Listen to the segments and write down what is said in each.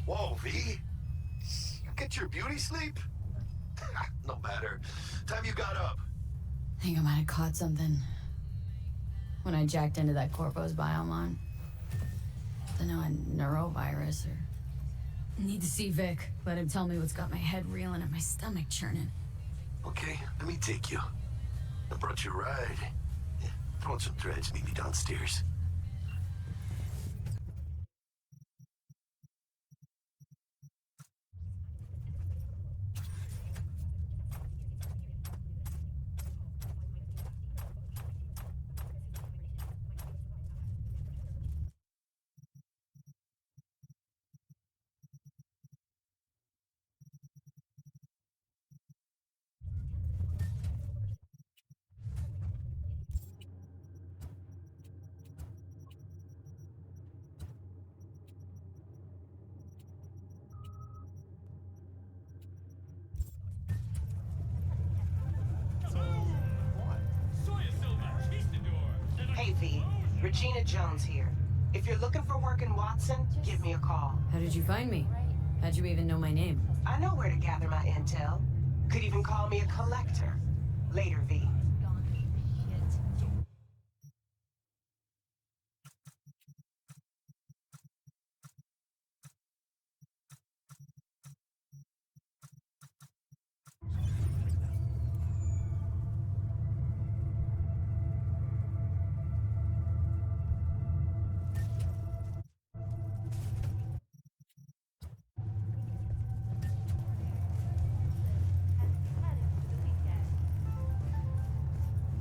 Whoa, V. You get your beauty sleep? No matter. Time you got up. I think I might have caught something when I jacked into that Corpo's biome line. Don't know, a neurovirus or... Need to see Vic. Let him tell me what's got my head reeling and my stomach churning. Okay, let me take you. I brought you a ride. Yeah, throw on some threads, meet me downstairs. Hey V, Regina Jones here. If you're looking for work in Watson, give me a call. How did you find me? How'd you even know my name? I know where to gather my intel. Could even call me a collector. Later, V.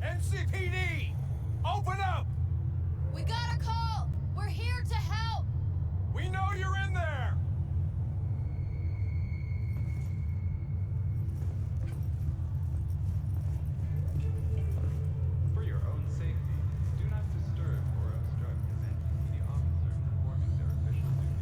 NCPD! Open up! We got a call! We're here to help! We know you're in there! For your own safety, do not disturb or obstruct an NCPD officer performing their official duties.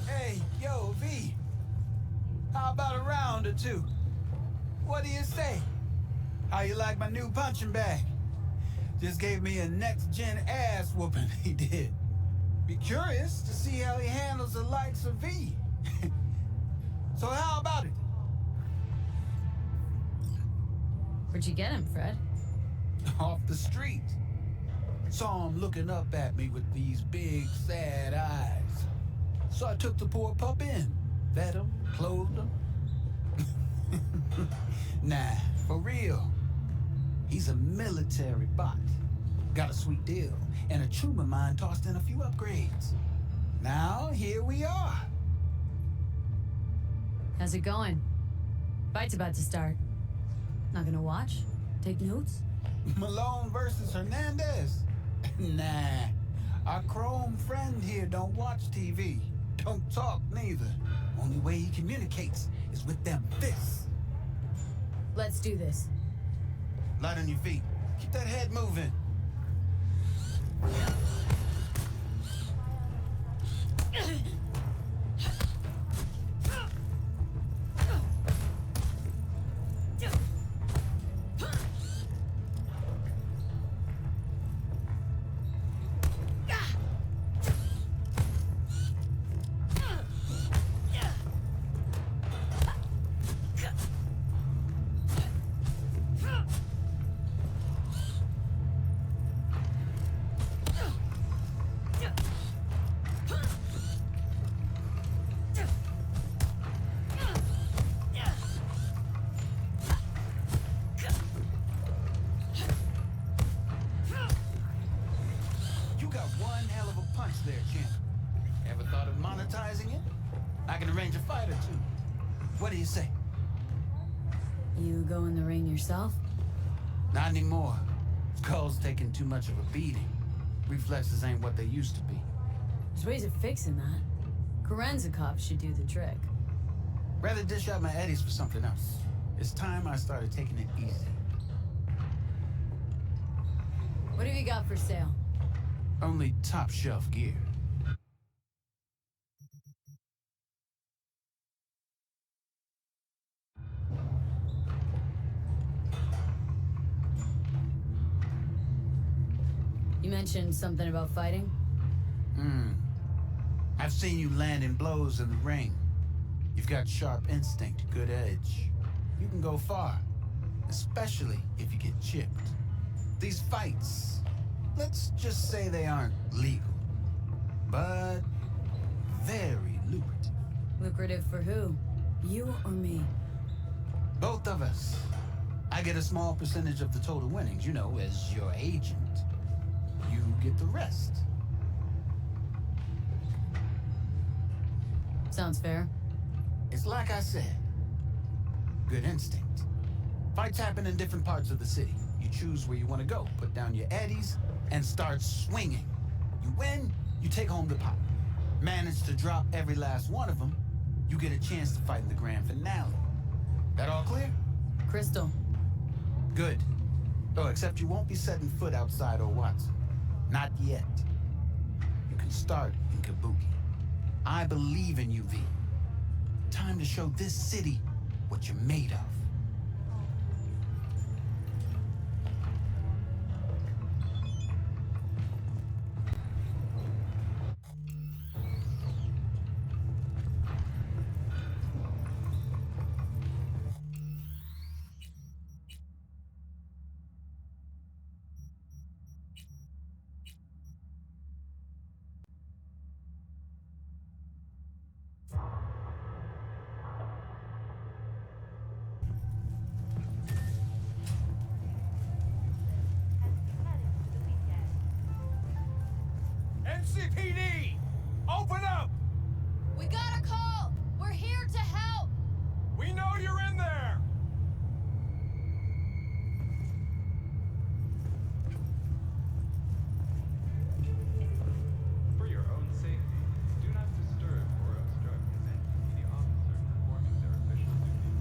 Hey, yo, V. How about a round or two? What do you say? How you like my new punching bag? Just gave me a next-gen ass whooping, he did. Be curious to see how he handles the likes of V. So how about it? Where'd you get him, Fred? Off the street. Saw him looking up at me with these big, sad eyes. So I took the poor pup in, fed him, clothed him. Nah, for real. He's a military bot. Got a sweet deal, and a trooper mine tossed in a few upgrades. Now, here we are. How's it going? Fight's about to start. Not gonna watch? Take notes? Malone versus Hernandez? Nah, our chrome friend here don't watch TV. Don't talk neither. Only way he communicates is with them fists. Let's do this. Light on your feet. Keep that head moving. You got one hell of a punch there, champ. Ever thought of monetizing it? I can arrange a fight or two. What do you say? You go in the ring yourself? Not anymore. Skull's taking too much of a beating. Reflexes ain't what they used to be. There's ways of fixing that. Korenzakov should do the trick. Rather dish out my eddies for something else. It's time I started taking it easy. What have you got for sale? Only top shelf gear. You mentioned something about fighting? I've seen you landing blows in the ring. You've got sharp instinct, good edge. You can go far, especially if you get chipped. These fights, let's just say they aren't legal, but very lucrative. Lucrative for who? You or me? Both of us. I get a small percentage of the total winnings, as your agent. You get the rest. Sounds fair. It's like I said. Good instinct. Fights happen in different parts of the city. You choose where you want to go, put down your eddies, and start swinging. You win, you take home the pot. Manage to drop every last one of them, you get a chance to fight in the grand finale. That all clear? Crystal. Good. Oh, except you won't be setting foot outside Watson. Not yet. You can start in Kabuki. I believe in you, V. Time to show this city what you're made of. NCPD! Open up! We got a call! We're here to help! We know you're in there! For your own safety, do not disturb or obstruct an NCPD officer performing their official duties.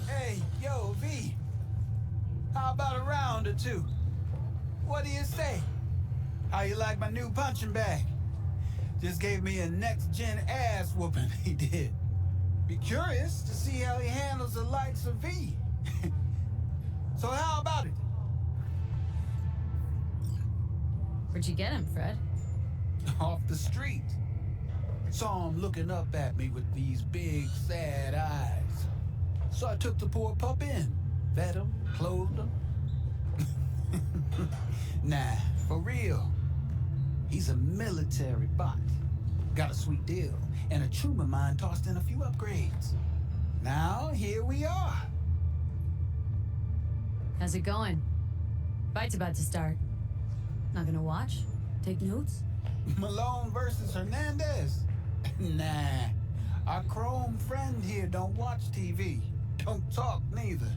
Hey, yo, V. How about a round or two? What do you say? How you like my new punching bag? Just gave me a next-gen ass whooping, he did. Be curious to see how he handles the likes of V. So how about it? Where'd you get him, Fred? Off the street. Saw him looking up at me with these big, sad eyes. So I took the poor pup in, fed him, clothed him. Nah, for real. He's a military bot. Got a sweet deal, and a trooper mine tossed in a few upgrades. Now, here we are. How's it going? Fight's about to start. Not gonna watch? Take notes? Malone versus Hernandez? Nah, our chrome friend here don't watch TV. Don't talk neither.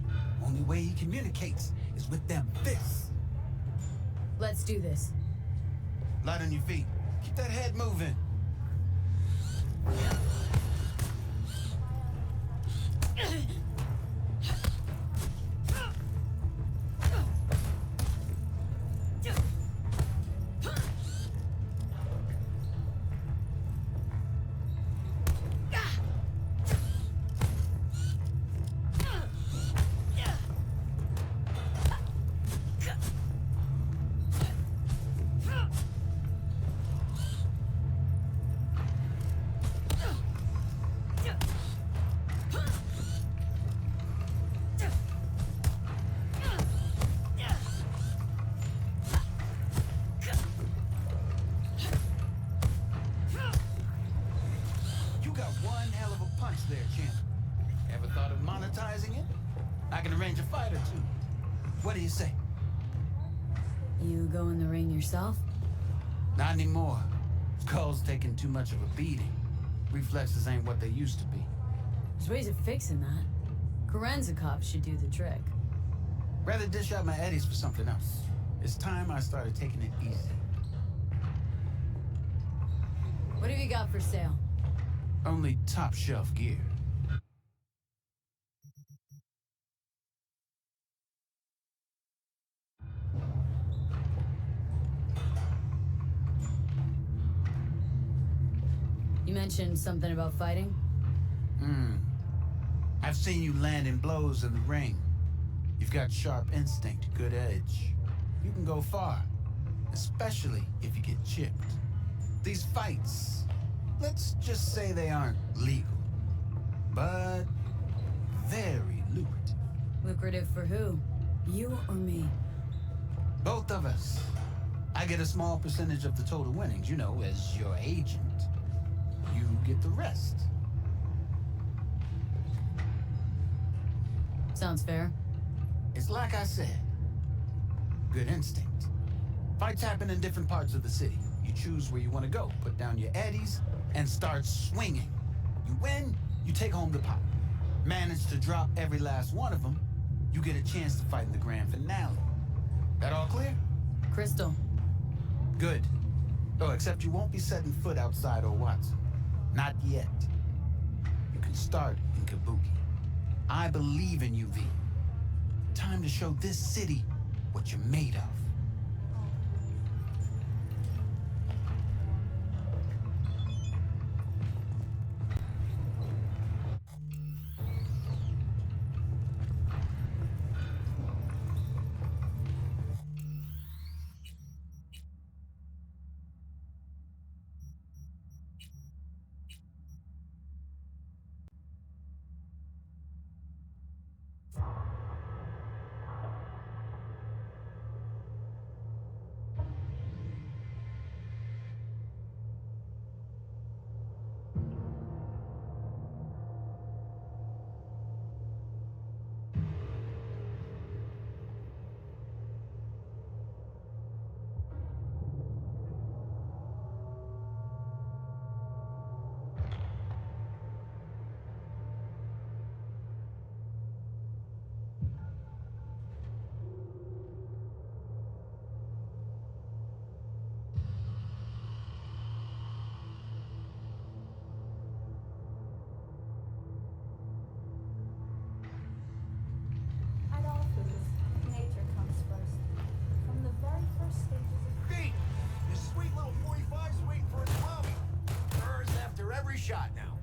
Only way he communicates is with them fists. Let's do this. Light on your feet. Keep that head moving. What do you say? You go in the ring yourself? Not anymore. Skull's taking too much of a beating. Reflexes ain't what they used to be. There's ways of fixing that. Korenzikov should do the trick. Rather dish out my eddies for something else. It's time I started taking it easy. What have you got for sale? Only top shelf gear. You mentioned something about fighting? I've seen you landing blows in the ring. You've got sharp instinct, good edge. You can go far, especially if you get chipped. These fights, let's just say they aren't legal, but very lucrative. Lucrative for who? You or me? Both of us. I get a small percentage of the total winnings, you know, as your agent. You get the rest. Sounds fair. It's like I said. Good instinct. Fights happen in different parts of the city. You choose where you want to go, put down your eddies, and start swinging. You win, you take home the pot. Manage to drop every last one of them, you get a chance to fight in the grand finale. That all clear? Crystal. Good. Oh, except you won't be setting foot outside Watson. Not yet. You can start in Kabuki. I believe in you, V. Time to show this city what you're made of. At all foods, nature comes first. From the very first stages of Pete! This sweet little 45's waiting for its mommy. Hers after every shot now.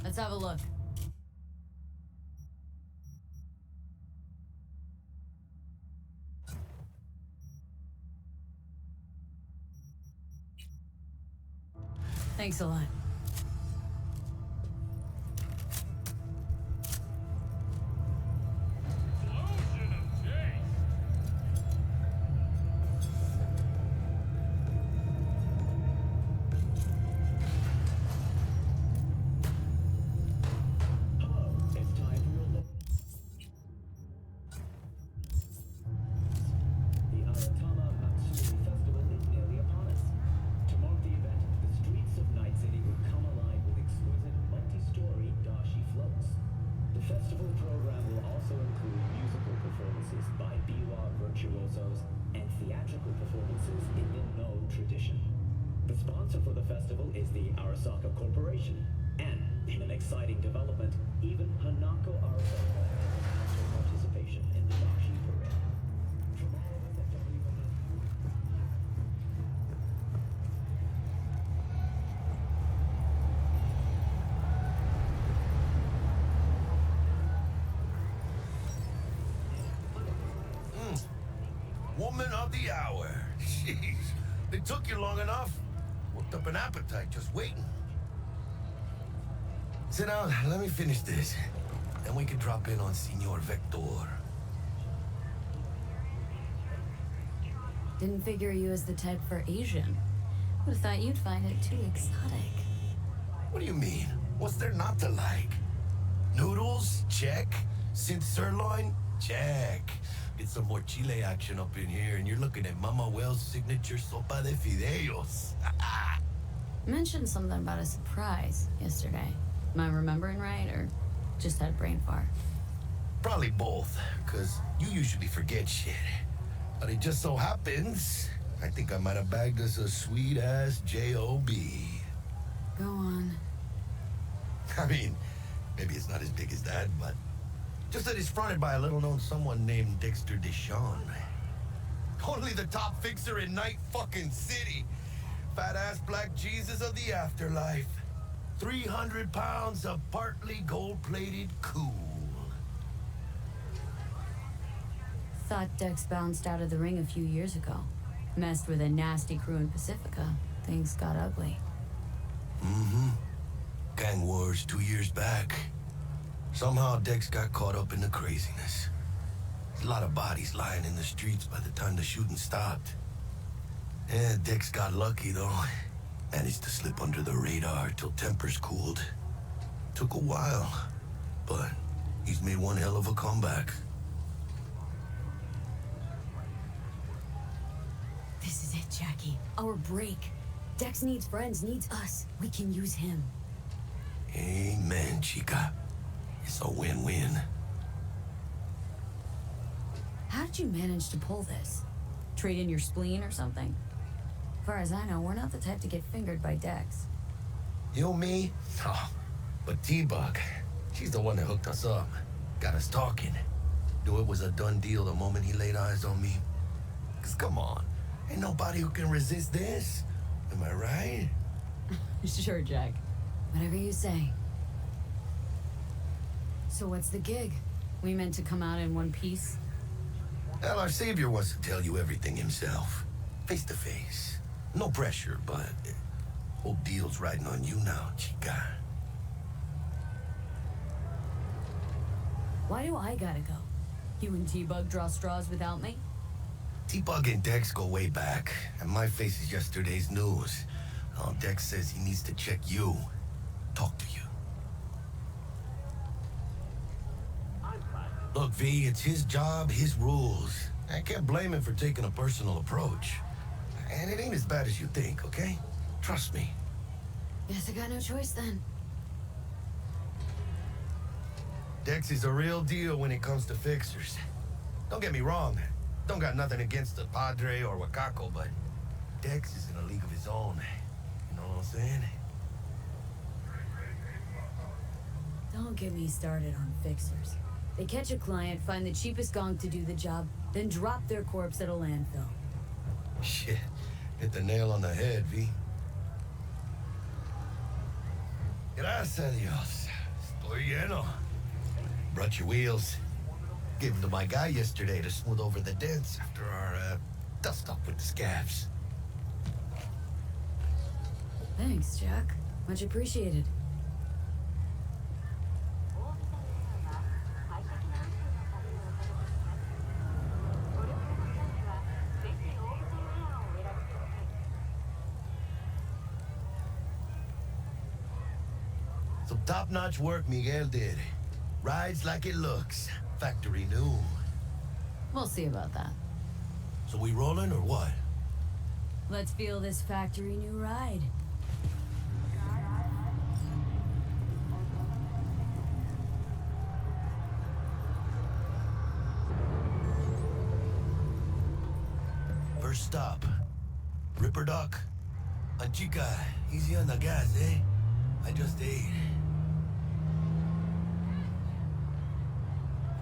Let's have a look. Thanks a lot. Explosion of taste! It's time for your look. The Aratama Matsuri Festival is nearly upon us. To mark the event, the streets of Night City will come alive with exquisite multi-story dashi floats. The festival program will also include musical performances by biwa virtuosos and theatrical performances in the No tradition. The sponsor for the festival is the Arasaka Corporation, and in an exciting development, even Hanako Arasaka has announced her participation in the dashi parade. From all of us at WNS. Woman of the hour. Jeez. It took you long enough. Worked up an appetite just waiting. Sit down, let me finish this. Then we can drop in on Senor Vector. Didn't figure you as the type for Asian. Would've thought you'd find it too exotic. What do you mean? What's there not to like? Noodles? Check. Synth sirloin? Check. Get some more chile action up in here, and you're looking at Mama Wells' signature sopa de fideos. Mentioned something about a surprise yesterday. Am I remembering right, or just had a brain fart? Probably both, because you usually forget shit. But it just so happens, I think I might have bagged us a sweet-ass J.O.B. Go on. I mean, maybe it's not as big as that, but just that it's fronted by a little-known someone named Dexter Deshawn. Only the top fixer in Night fucking City. Fat-ass black Jesus of the afterlife. 300 pounds of partly gold-plated cool. Thought Dex bounced out of the ring a few years ago. Messed with a nasty crew in Pacifica. Things got ugly. Mm-hmm. Gang wars 2 years back. Somehow Dex got caught up in the craziness. There's a lot of bodies lying in the streets by the time the shooting stopped. Yeah, Dex got lucky though. Managed to slip under the radar till tempers cooled. Took a while, but he's made one hell of a comeback. This is it, Jackie. Our break. Dex needs friends, needs us. We can use him. Amen, chica. It's a win-win. How did you manage to pull this? Trade in your spleen or something? As far as I know, we're not the type to get fingered by Dex. You, me? Oh, but T-Bug, she's the one that hooked us up. Got us talking. Knew it was a done deal the moment he laid eyes on me. 'Cause come on, ain't nobody who can resist this. Am I right? Sure, Jack. Whatever you say. So what's the gig? We meant to come out in one piece? Well, our savior wants to tell you everything himself. Face to face. No pressure, but whole deal's riding on you now, chica. Why do I gotta go? You and T-Bug draw straws without me? T-Bug and Dex go way back, and my face is yesterday's news. Oh, Dex says he needs to check you. Talk to you. Look, V, it's his job, his rules. I can't blame him for taking a personal approach. And it ain't as bad as you think, okay? Trust me. Guess I got no choice then. Dex is a real deal when it comes to fixers. Don't get me wrong. Don't got nothing against the Padre or Wakako, but Dex is in a league of his own. You know what I'm saying? Don't get me started on fixers. They catch a client, find the cheapest gong to do the job, then drop their corpse at a landfill. Shit. Hit the nail on the head, V. Gracias a Dios. Estoy lleno. Brought your wheels. Gave them to my guy yesterday to smooth over the dents after our dust-up with the scabs. Thanks, Jack. Much appreciated. Some top-notch work Miguel did. Rides like it looks. Factory new. We'll see about that. So we rolling or what? Let's feel this factory new ride. First stop. Ripper Dock. Chica, easy on the gas, eh? I just ate.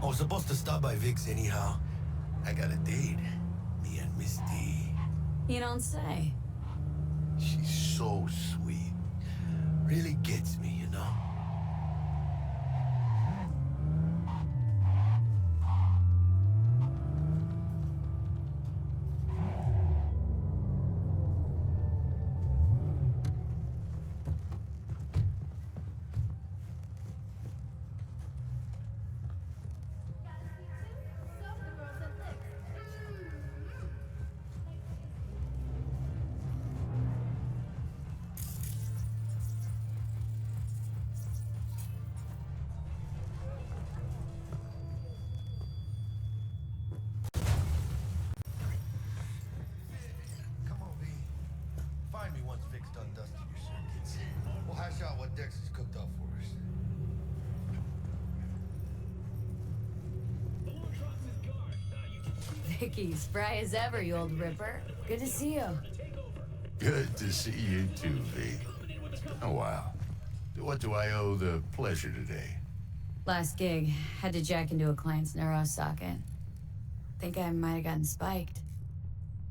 I was supposed to stop by Vic's anyhow. I got a date. Me and Misty. You don't say. She's so sweet. Really gets me, you know? Vicky, spry as ever, you old ripper. Good to see you. Good to see you too, V. Oh, wow. What do I owe the pleasure today? Last gig, had to jack into a client's neuro socket. Think I might have gotten spiked.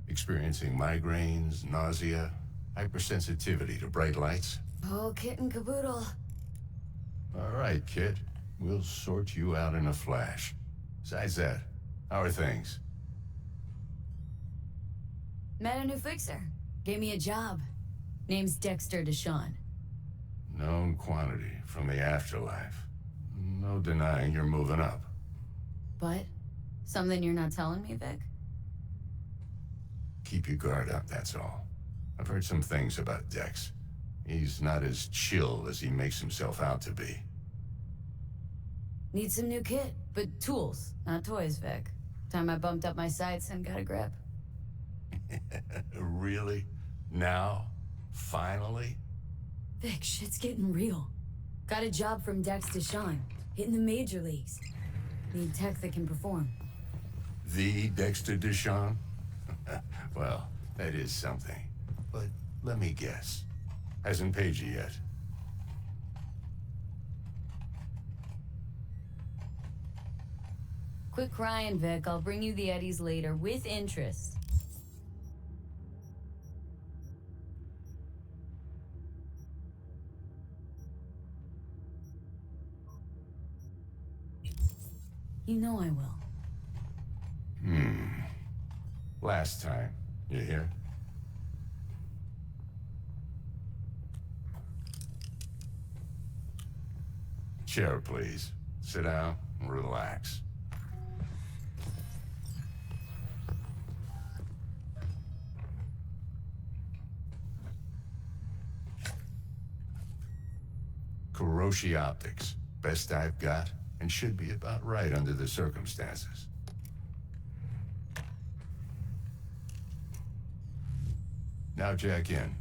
Experiencing migraines, nausea, hypersensitivity to bright lights? Oh, kit and caboodle. All right, kid. We'll sort you out in a flash. Besides that, how are things? Met a new fixer. Gave me a job. Name's Dexter Deshawn. Known quantity from the afterlife. No denying you're moving up. But? Something you're not telling me, Vic? Keep your guard up, that's all. I've heard some things about Dex. He's not as chill as he makes himself out to be. Need some new kit, but tools, not toys, Vic. Time I bumped up my sights and got a grip. Really? Now? Finally? Vic, shit's getting real. Got a job from Dex Deshawn, hitting the major leagues. Need tech that can perform. The Dexter Deshawn? Well, that is something. But let me guess. Hasn't paid you yet. Quit crying, Vic. I'll bring you the Eddies later, with interest. You know I will. Last time. You hear? Chair, please. Sit down and relax. Kuroshi Optics. Best I've got, and should be about right under the circumstances. Now jack in.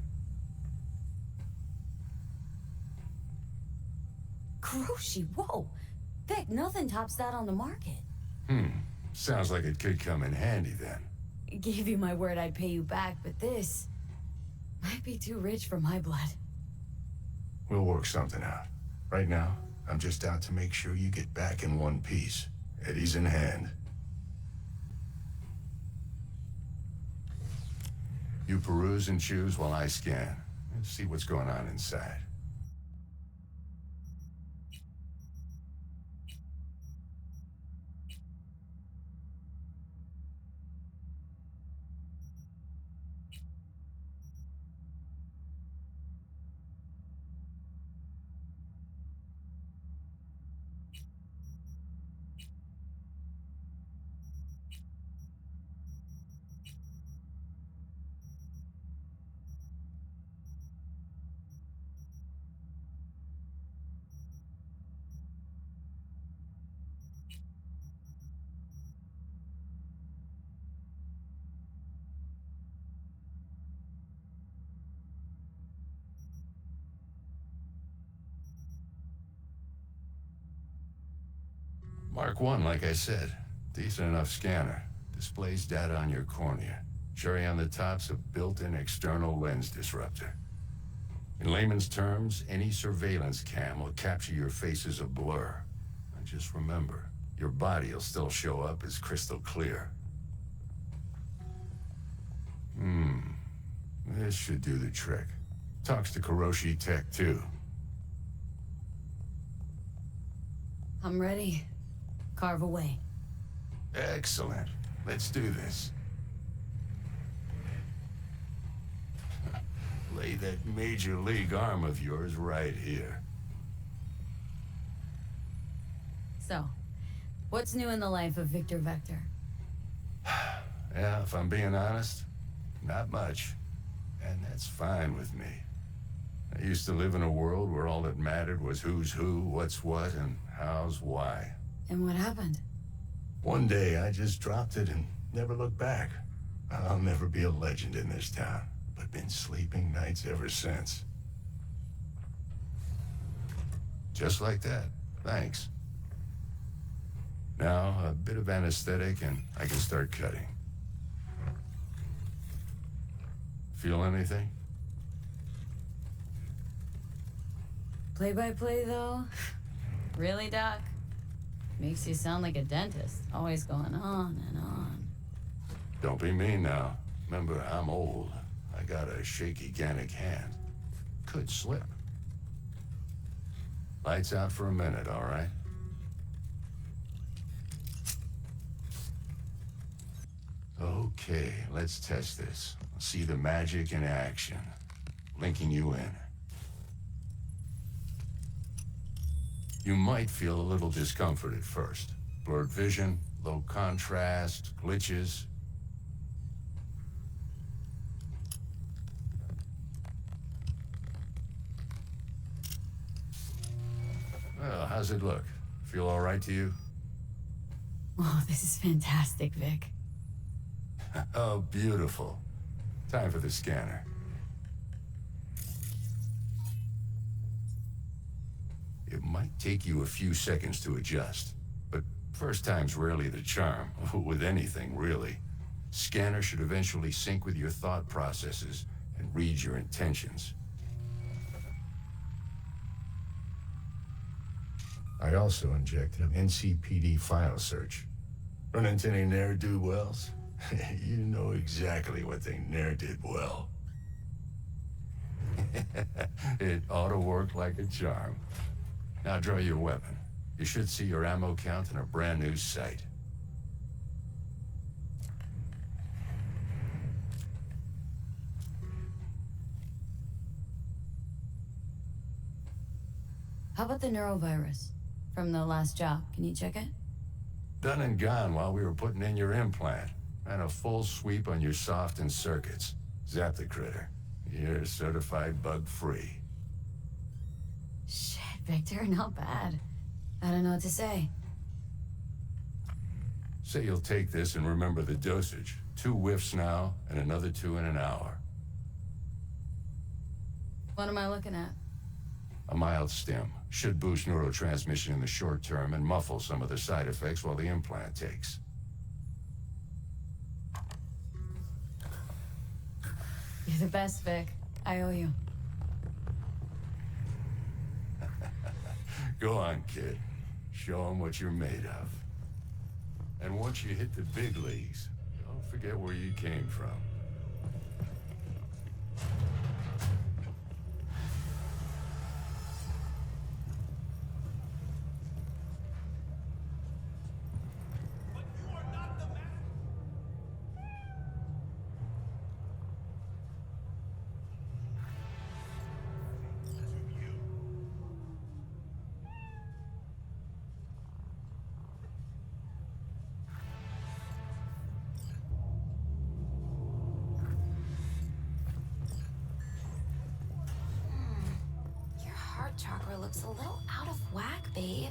Kuroshi, whoa! Vic, nothing tops that on the market. Sounds like it could come in handy then. Gave you my word I'd pay you back, but this might be too rich for my blood. We'll work something out. Right now, I'm just out to make sure you get back in one piece. Eddie's in hand. You peruse and choose while I scan. And see what's going on inside. Mark 1, like I said. Decent enough scanner. Displays data on your cornea. Cherry on the top's a built-in external lens disruptor. In layman's terms, any surveillance cam will capture your face as a blur. And just remember, your body will still show up as crystal clear. This should do the trick. Talks to Kuroshi Tech, too. I'm ready. Carve away. Excellent. Let's do this. Lay that major league arm of yours right here. So, what's new in the life of Victor Vector? Yeah, if I'm being honest, not much. And that's fine with me. I used to live in a world where all that mattered was who's who, what's what, and how's why. And what happened? One day, I just dropped it and never looked back. I'll never be a legend in this town, but been sleeping nights ever since. Just like that. Thanks. Now, a bit of anesthetic and I can start cutting. Feel anything? Play-by-play, though? Really, Doc? Makes you sound like a dentist, always going on and on. Don't be mean now. Remember, I'm old. I got a shaky Gannic hand. Could slip. Lights out for a minute, all right? Okay, let's test this. See the magic in action. Linking you in. You might feel a little discomfort at first. Blurred vision, low contrast, glitches. Well, how's it look? Feel all right to you? Oh, this is fantastic, Vic. Oh, beautiful. Time for the scanner. It might take you a few seconds to adjust, but first time's rarely the charm, with anything, really. Scanner should eventually sync with your thought processes and read your intentions. I also injected an NCPD file search. Run into any ne'er-do-wells? You know exactly what they ne'er did well. It ought to work like a charm. Now draw your weapon. You should see your ammo count in a brand new sight. How about the neurovirus from the last job? Can you check it? Done and gone while we were putting in your implant. Ran a full sweep on your soft and circuits. Zap the critter. You're certified bug-free. Shit, Victor, not bad. I don't know what to say. Say you'll take this and remember the dosage. 2 whiffs now, and another 2 in an hour. What am I looking at? A mild stim. Should boost neurotransmission in the short term and muffle some of the side effects while the implant takes. You're the best, Vic. I owe you. Go on, kid. Show them what you're made of. And once you hit the big leagues, don't forget where you came from. Your heart chakra looks a little out of whack, babe.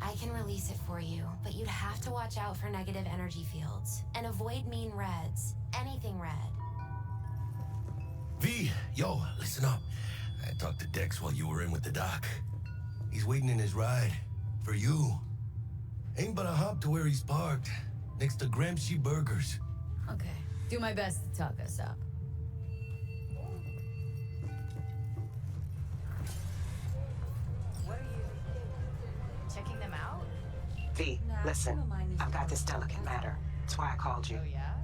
I can release it for you, but you'd have to watch out for negative energy fields and avoid mean reds. Anything red. V, yo, listen up. I talked to Dex while you were in with the doc. He's waiting in his ride. For you. Ain't but a hop to where he's parked. Next to Gramsci Burgers. Okay. Do my best to talk us up. What are you checking them out? V, Nah, listen. never mind. I've got this delicate matter. That's why I called you. Oh yeah?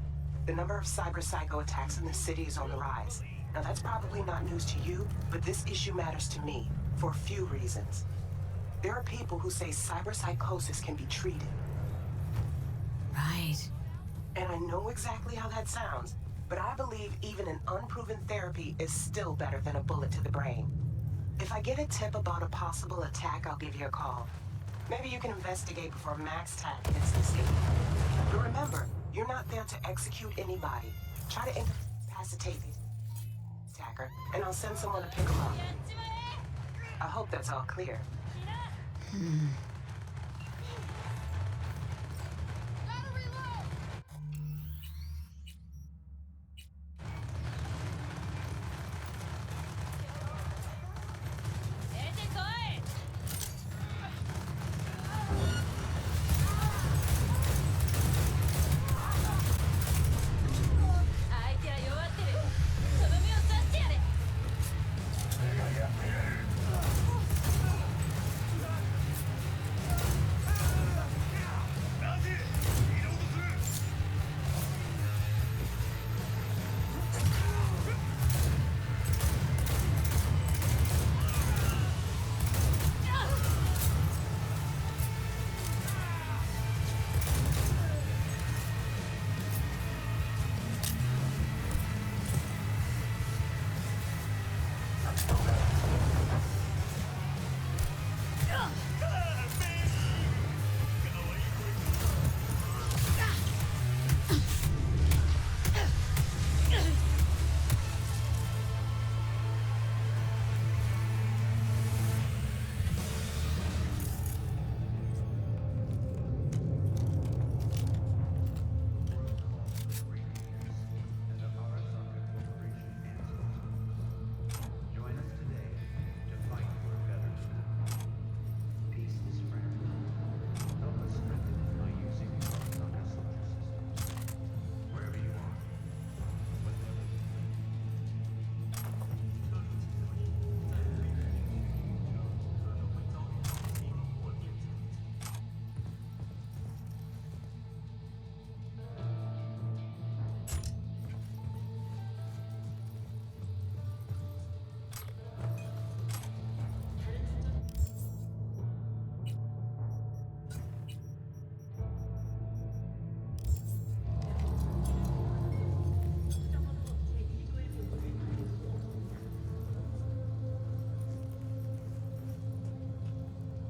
The number of cyber psycho attacks in the city is on the rise. Now that's probably not news to you, but this issue matters to me for a few reasons. There are people who say cyber psychosis can be treated. Right. And I know exactly how that sounds, but I believe even an unproven therapy is still better than a bullet to the brain. If I get a tip about a possible attack, I'll give you a call. Maybe you can investigate before Max Tack hits the scene. But remember, you're not there to execute anybody. Try to incapacitate the attacker, and I'll send someone to pick him up. I hope that's all clear.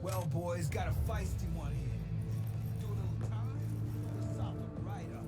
Well, boys, got a feisty one here. Do a little time, we'll soften right up.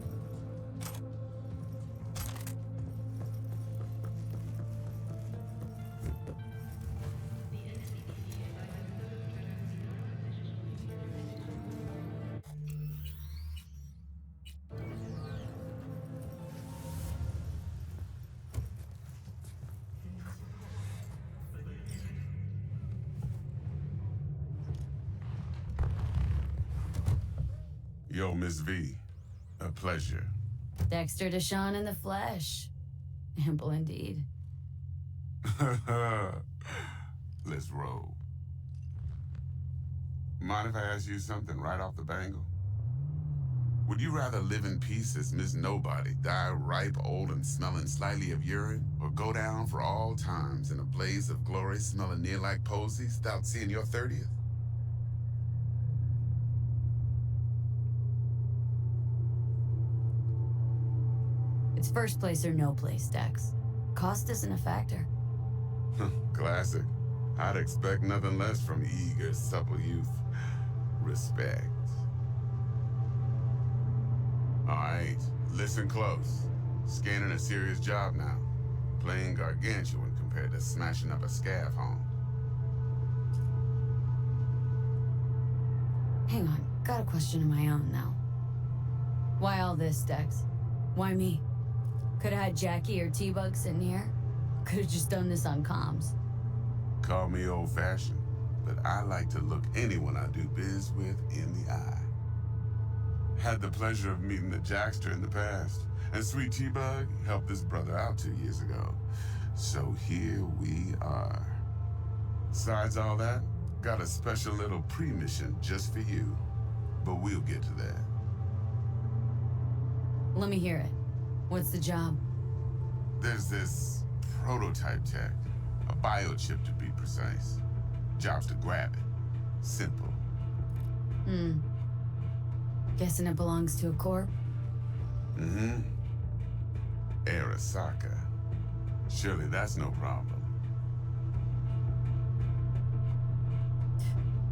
Yo, Miss V. A pleasure. Dexter Deshawn in the flesh. Ample indeed. Let's roll. Mind if I ask you something right off the bangle? Would you rather live in peace as Miss Nobody, die ripe, old, and smelling slightly of urine, or go down for all times in a blaze of glory smelling near like posies without seeing your 30th? It's first place or no place, Dex. Cost isn't a factor. Classic. I'd expect nothing less from eager, supple youth. Respect. All right, listen close. Scanning a serious job now. Playing gargantuan compared to smashing up a scav home. Hang on, got a question of my own now. Why all this, Dex? Why me? Could've had Jackie or T-Bug sitting here. Could've just done this on comms. Call me old-fashioned, but I like to look anyone I do biz with in the eye. Had the pleasure of meeting the Jackster in the past, and Sweet T-Bug helped this brother out 2 years ago. So here we are. Besides all that, got a special little pre-mission just for you, but we'll get to that. Let me hear it. What's the job? There's this prototype tech, a biochip to be precise. Job's to grab it. Simple. Guessing it belongs to a corp? Mm-hmm. Arasaka. Surely that's no problem.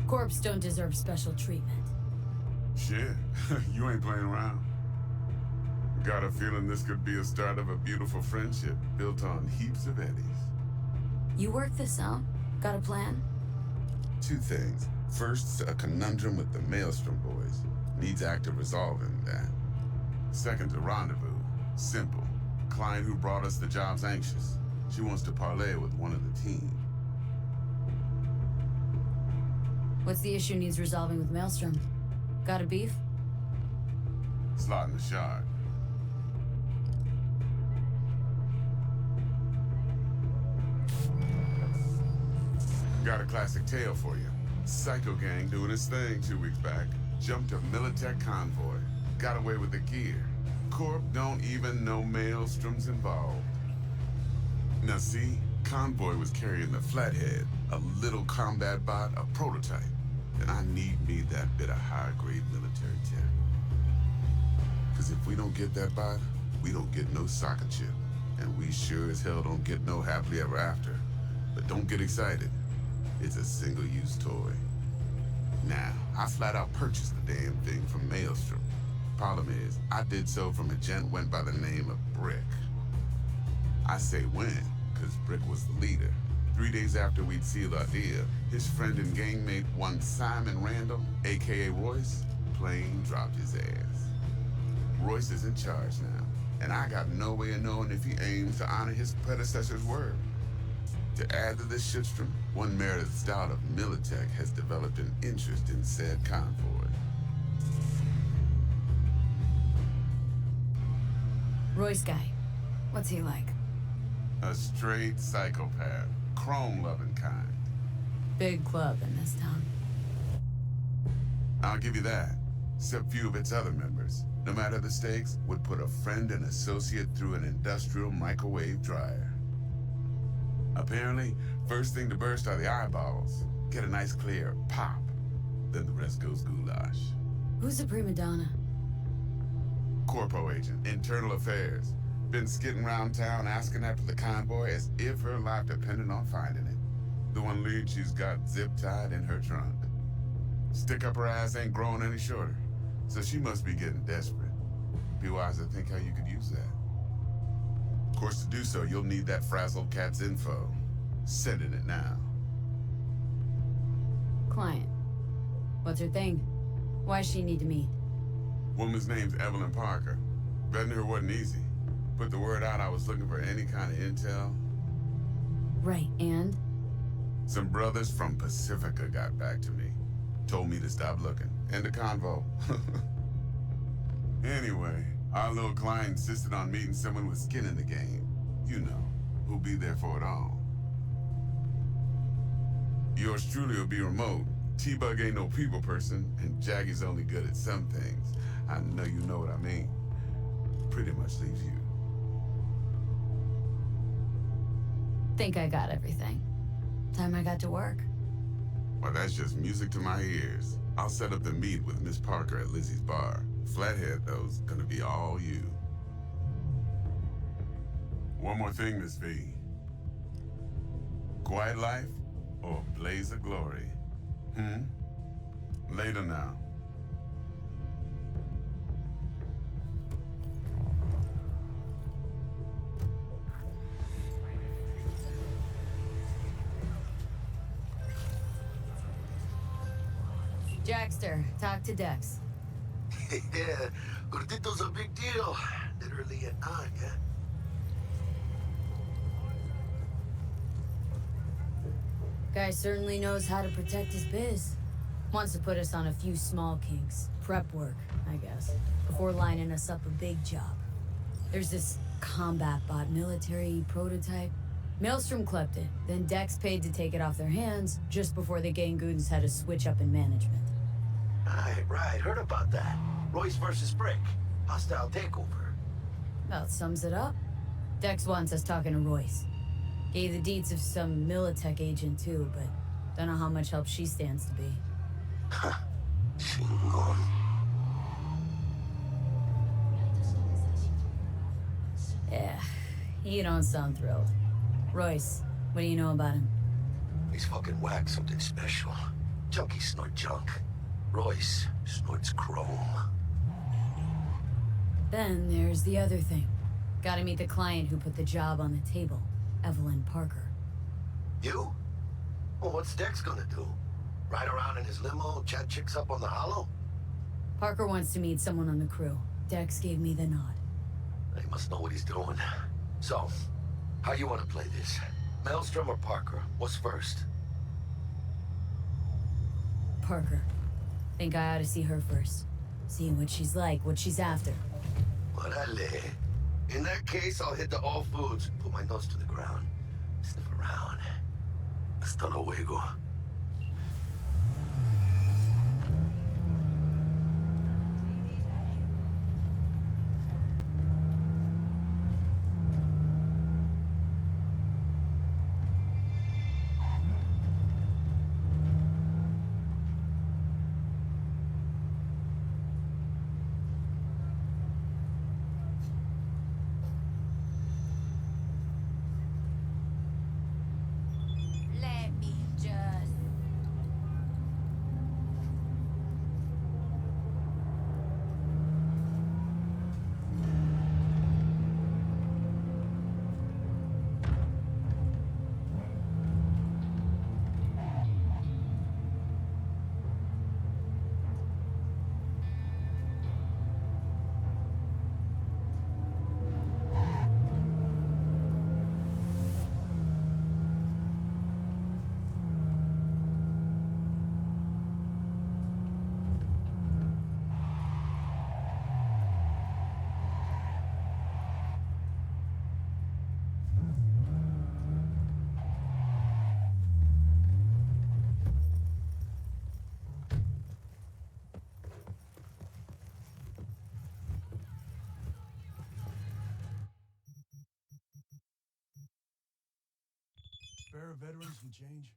Corps don't deserve special treatment. Shit, you ain't playing around. Got a feeling this could be a start of a beautiful friendship built on heaps of eddies. You work this out? Got a plan? 2 things. First, a conundrum with the Maelstrom boys. Needs active resolving that. Second, a rendezvous. Simple. Client who brought us the job's anxious. She wants to parlay with one of the team. What's the issue needs resolving with Maelstrom? Got a beef? Slot in the shard. Got a classic tale for you. Psycho gang doing his thing 2 weeks back. Jumped a Militech convoy. Got away with the gear. Corp don't even know Maelstrom's involved. Now see, convoy was carrying the Flathead, a little combat bot, a prototype. And I need me that bit of high-grade military tech. Cause if we don't get that bot, we don't get no soccer chip. And we sure as hell don't get no happily ever after. But don't get excited. It's a single-use toy. Now, I flat out purchased the damn thing from Maelstrom. Problem is, I did so from a gent went by the name of Brick. I say when, cause Brick was the leader. 3 days after we'd sealed our deal, his friend and gangmate, one Simon Randall, aka Royce, plain dropped his ass. Royce is in charge now, and I got no way of knowing if he aims to honor his predecessor's word. To add to this shitstrom, one Meredith Stout of Militech has developed an interest in said convoy. Royce guy. What's he like? A straight psychopath, chrome-loving kind. Big club in this town. I'll give you that. Except few of its other members, no matter the stakes, would put a friend and associate through an industrial microwave dryer. Apparently, first thing to burst are the eyeballs. Get a nice clear pop. Then the rest goes goulash. Who's the prima donna? Corpo agent, internal affairs. Been skidding around town asking after the convoy as if her life depended on finding it. The one lead she's got zip-tied in her trunk. Stick up her ass ain't growing any shorter. So she must be getting desperate. Be wise to think how you could use that. Of course, to do so, you'll need that frazzled cat's info. Sending it now. Client. What's her thing? Why does she need to meet? Woman's name's Evelyn Parker. Vetting her wasn't easy. Put the word out I was looking for any kind of intel. Right, and? Some brothers from Pacifica got back to me. Told me to stop looking. End the convo. Anyway, our little client insisted on meeting someone with skin in the game. You know, who'll be there for it all. Yours truly will be remote. T-Bug ain't no people person, and Jaggie's only good at some things. I know you know what I mean. Pretty much leaves you. Think I got everything. Time I got to work. Well, that's just music to my ears. I'll set up the meet with Miss Parker at Lizzie's bar. Flathead, though's gonna be all you. One more thing, Miss V. Quiet life or blaze of glory? Later now. Jackster, talk to Dex. Yeah, Gordito's a big deal. Literally an aunt, yeah? Guy certainly knows how to protect his biz. Wants to put us on a few small kinks. Prep work, I guess. Before lining us up a big job. There's this combat bot military prototype. Maelstrom clept it, then Dex paid to take it off their hands just before the Gangoons had a switch up in management. Right. Heard about that. Royce versus Brick. Hostile takeover. Well, it sums it up. Dex wants us talking to Royce. Gave the deeds of some Militech agent too, but don't know how much help she stands to be. Chingon. Yeah, you don't sound thrilled. Royce, what do you know about him? He's fucking whack, something special. Junkies snort junk. Royce snorts chrome. Then there's the other thing. Gotta meet the client who put the job on the table, Evelyn Parker. You? Well, what's Dex gonna do? Ride around in his limo, chat chicks up on the hollow? Parker wants to meet someone on the crew. Dex gave me the nod. He must know what he's doing. So, how you want to play this? Maelstrom or Parker? What's first? Parker. Think I ought to see her first. See what she's like, what she's after. Orale. In that case, I'll hit the all foods, put my nose to the ground, sniff around. Hasta luego. Let me just. Spare a veteran some change?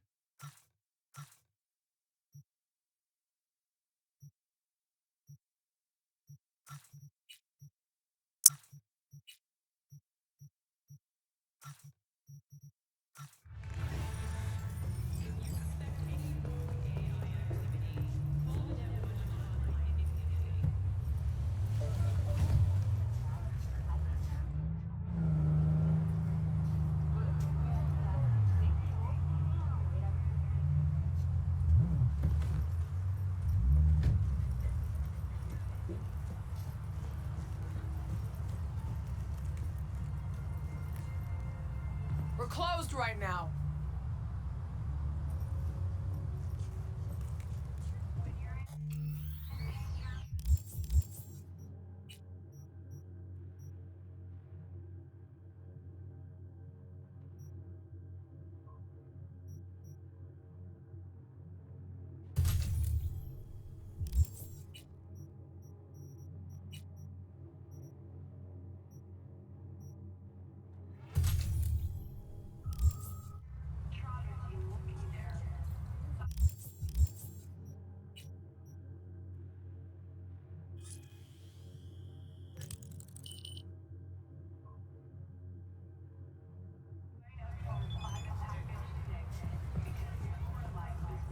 closed right now.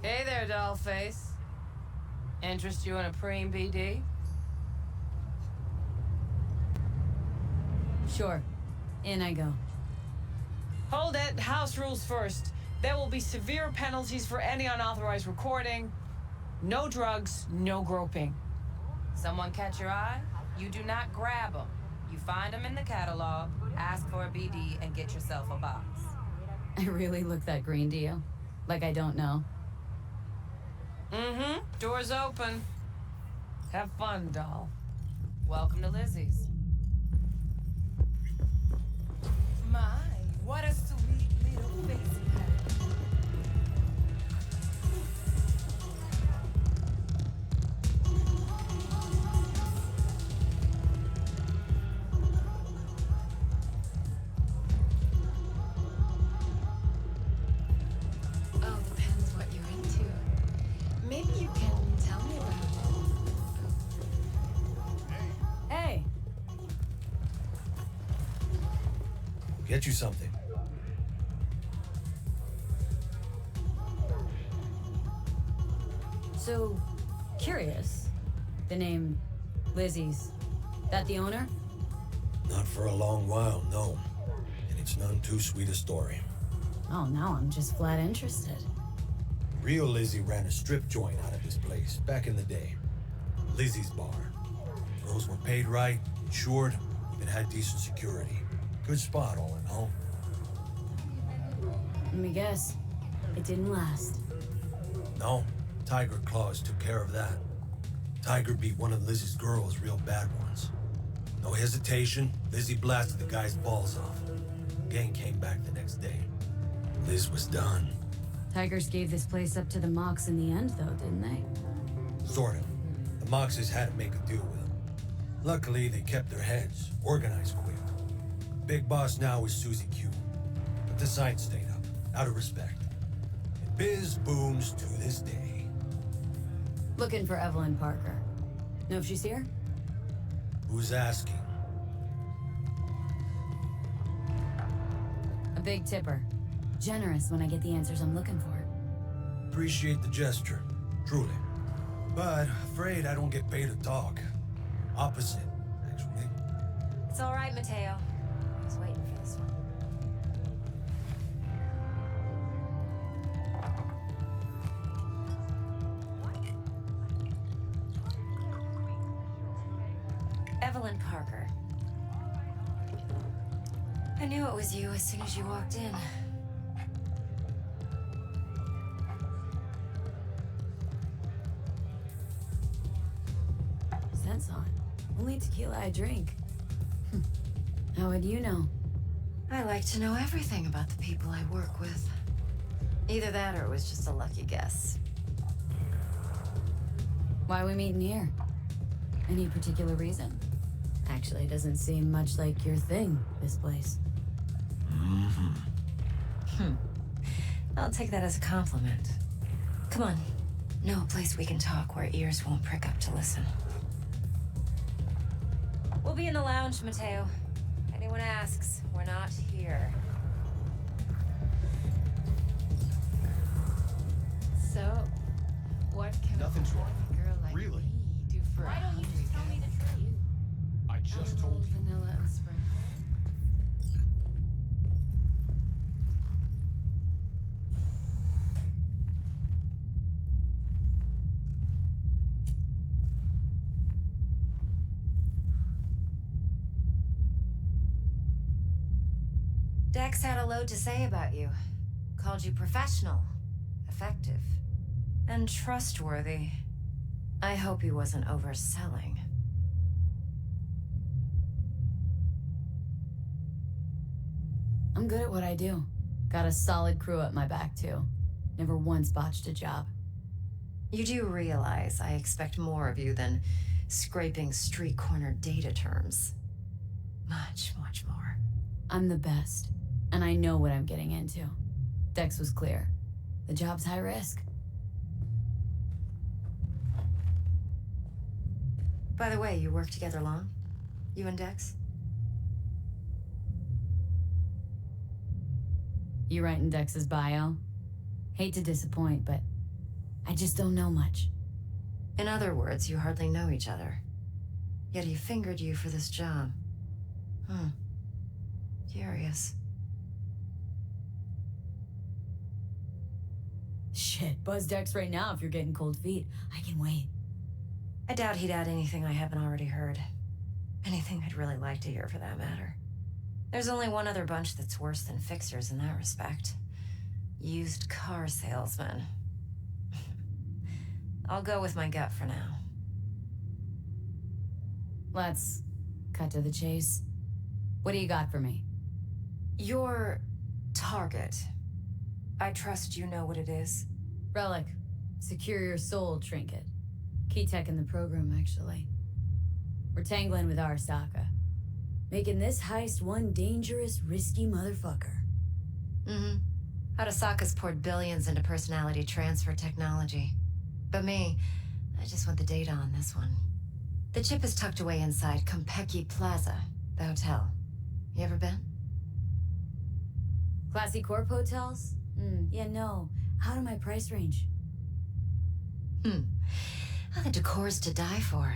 Hey there, dollface. Interest you in a preem BD? Sure. In I go. Hold it. House rules first. There will be severe penalties for any unauthorized recording. No drugs, no groping. Someone catch your eye? You do not grab them. You find them in the catalog, ask for a BD, and get yourself a box. I really look that green to you? Like I don't know. Mm-hmm. Door's open. Have fun, doll. Welcome to Lizzie's. My, what a sweet little face you have. Oh, depends what you're into. Maybe you can tell me about it. Hey! Get you something. So, curious. The name Lizzie's. That the owner? Not for a long while, no. And it's none too sweet a story. Oh, now I'm just flat interested. Real Lizzie ran a strip joint out of this place back in the day. Lizzie's Bar. Girls were paid right, insured, even had decent security. Good spot, all in all. Let me guess. It didn't last. No, Tiger Claws took care of that. Tiger beat one of Lizzie's girls real bad once. No hesitation, Lizzie blasted the guy's balls off. Gang came back the next day. Liz was done. Tigers gave this place up to the Mox in the end, though, didn't they? Sort of. The Moxes had to make a deal with them. Luckily, they kept their heads, organized quick. Big boss now is Susie Q. But the sign stayed up, out of respect. And biz booms to this day. Looking for Evelyn Parker. Know if she's here? Who's asking? A big tipper. Generous when I get the answers I'm looking for. Appreciate the gesture, truly. But afraid I don't get paid to talk. Opposite, actually. It's all right, Mateo. I was waiting for this one. Evelyn Parker. I knew it was you as soon as you walked in. Sense on. Only tequila I drink. How would you know? I like to know everything about the people I work with. Either that or it was just a lucky guess. Why are we meeting here? Any particular reason? Actually, it doesn't seem much like your thing, this place. I'll take that as a compliment. Come on. Know a place we can talk where ears won't prick up to listen. We'll be in the lounge, Mateo. If anyone asks, we're not here. So, what can Nothing's wrong. a girl like Really? me do for Why don't you just tell me the truth? I just told you. Vanilla and spring. Dex had a load to say about you. Called you professional, effective, and trustworthy. I hope he wasn't overselling. I'm good at what I do. Got a solid crew at my back, too. Never once botched a job. You do realize I expect more of you than scraping street corner data terms. Much, much more. I'm the best, and I know what I'm getting into. Dex was clear. The job's high risk. By the way, you work together long? You and Dex? You writing Dex's bio? Hate to disappoint, but I just don't know much. In other words, you hardly know each other. Yet he fingered you for this job. Curious. Shit, buzz Dex right now if you're getting cold feet. I can wait. I doubt he'd add anything I haven't already heard. Anything I'd really like to hear, for that matter. There's only one other bunch that's worse than fixers in that respect. Used car salesmen. I'll go with my gut for now. Let's cut to the chase. What do you got for me? Your target. I trust you know what it is. Relic. Secure your soul trinket. Key tech in the program, actually. We're tangling with Arasaka. Making this heist one dangerous, risky motherfucker. Arasaka's poured billions into personality transfer technology. But me, I just want the data on this one. The chip is tucked away inside Kompeki Plaza, the hotel. You ever been? Classy corp hotels? Yeah, no. Out of my price range. Well, the decor's to die for.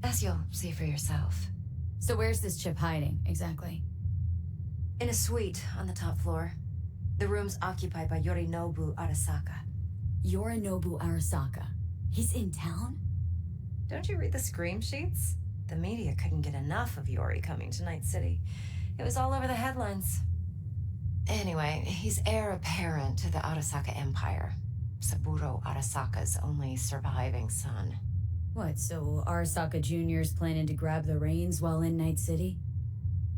As you'll see for yourself. So where's this chip hiding, exactly? In a suite on the top floor. The room's occupied by Yorinobu Arasaka. Yorinobu Arasaka? He's in town? Don't you read the scream sheets? The media couldn't get enough of Yori coming to Night City. It was all over the headlines. Anyway, he's heir apparent to the Arasaka Empire. Saburo Arasaka's only surviving son. What, so Arasaka Jr.'s planning to grab the reins while in Night City?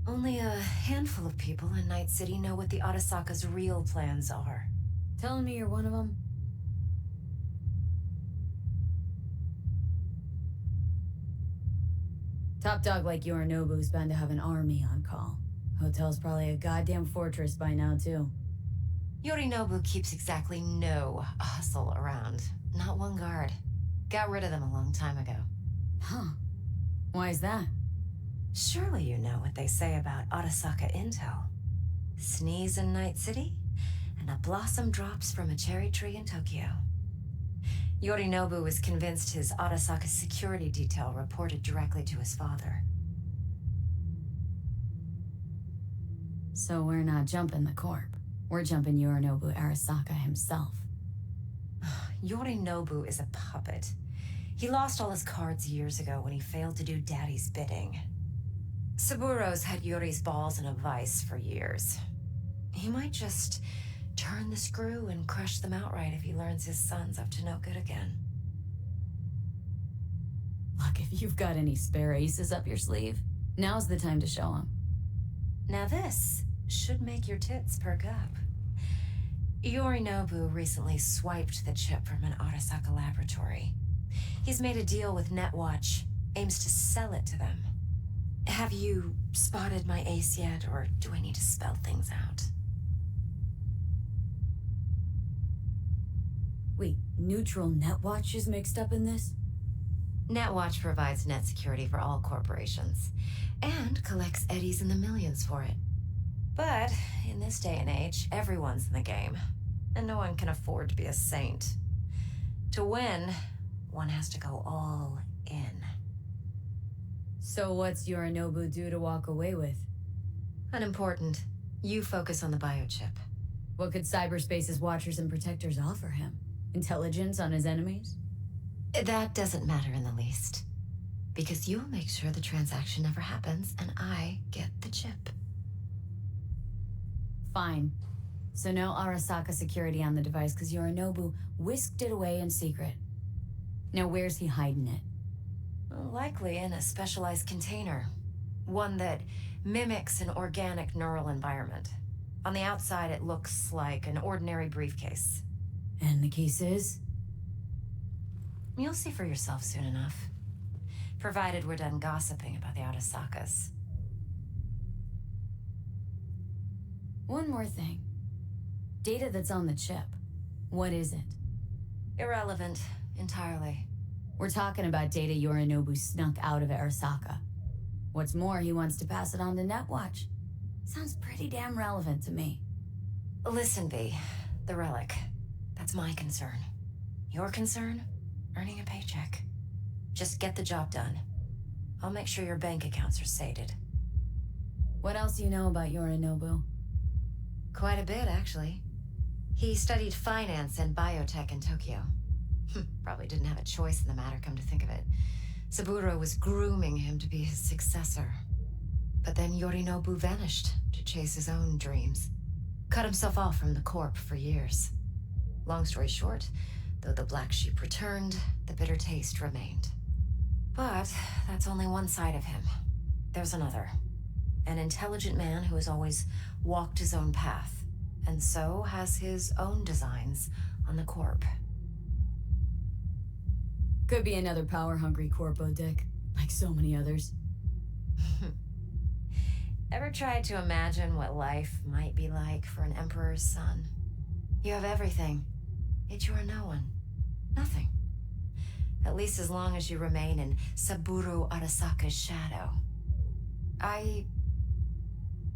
Only a handful of people in Night City know what the Arasaka's real plans are. Telling me you're one of them? Top dog like Yorinobu's bound to have an army on call. Hotel's probably a goddamn fortress by now, too. Yorinobu keeps exactly no hustle around. Not one guard. Got rid of them a long time ago. Huh. Why is that? Surely you know what they say about Arasaka intel. Sneeze in Night City, and a blossom drops from a cherry tree in Tokyo. Yorinobu was convinced his Arasaka security detail reported directly to his father. So we're not jumping the corp. We're jumping Yorinobu Arasaka himself. Yorinobu is a puppet. He lost all his cards years ago when he failed to do Daddy's bidding. Saburo's had Yori's balls in a vice for years. He might just turn the screw and crush them outright if he learns his son's up to no good again. Look, if you've got any spare aces up your sleeve, now's the time to show them. Now this should make your tits perk up. Yorinobu recently swiped the chip from an Arasaka laboratory. He's made a deal with Netwatch, aims to sell it to them. Have you spotted my ace yet, or do I need to spell things out? Wait, neutral Netwatch is mixed up in this? Netwatch provides net security for all corporations, and collects eddies in the millions for it. But in this day and age, everyone's in the game, and no one can afford to be a saint. To win, one has to go all in. So what's Yorinobu due to walk away with? Unimportant. You focus on the biochip. What could cyberspace's watchers and protectors offer him? Intelligence on his enemies? That doesn't matter in the least. Because you'll make sure the transaction never happens, and I get the chip. Fine. So no Arasaka security on the device because Yorinobu whisked it away in secret. Now where's he hiding it? Well, likely in a specialized container. One that mimics an organic neural environment. On the outside, it looks like an ordinary briefcase. And the case is? You'll see for yourself soon enough. Provided we're done gossiping about the Arasakas. One more thing. Data that's on the chip. What is it? Irrelevant, entirely. We're talking about data Yorinobu snuck out of Arasaka. What's more, he wants to pass it on to Netwatch. Sounds pretty damn relevant to me. Listen, V. The relic. That's my concern. Your concern? Earning a paycheck. Just get the job done. I'll make sure your bank accounts are sated. What else do you know about Yorinobu? Quite a bit, actually. He studied finance and biotech in Tokyo. Probably didn't have a choice in the matter, come to think of it. Saburo was grooming him to be his successor. But then Yorinobu vanished to chase his own dreams. Cut himself off from the Corp for years. Long story short, though the black sheep returned, the bitter taste remained. But that's only one side of him. There's another. An intelligent man who has always walked his own path, and so has his own designs on the Corp. Could be another power-hungry corpo dick, like so many others. Ever tried to imagine what life might be like for an emperor's son? You have everything, yet you are no one. Nothing. At least as long as you remain in Saburo Arasaka's shadow. I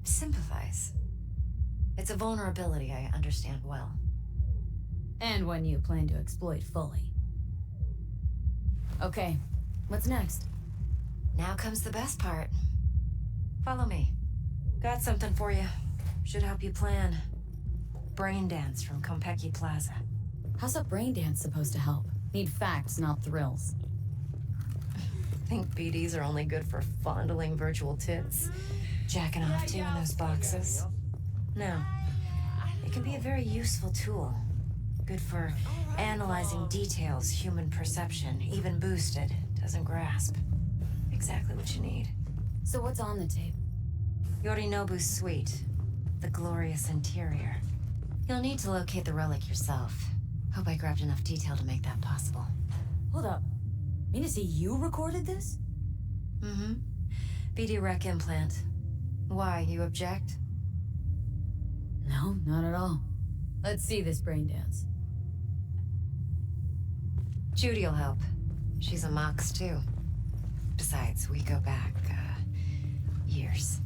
sympathize. It's a vulnerability I understand well. And one you plan to exploit fully. Okay, what's next? Now comes the best part. Follow me. Got something for you. Should help you plan. Braindance from Konpeki Plaza. How's a Braindance supposed to help? Need facts, not thrills. Think BDs are only good for fondling virtual tits? Jacking off to in those boxes? No. It can be a very useful tool. Good for analyzing details human perception, even boosted, doesn't grasp. Exactly what you need. So what's on the tape? Yorinobu's suite. The glorious interior. You'll need to locate the relic yourself. Hope I grabbed enough detail to make that possible. Hold up. Mean to say you recorded this? Mm-hmm. BD rec implant. Why, you object? No, not at all. Let's see this Braindance. Judy'll help. She's a Mox, too. Besides, we go back, years.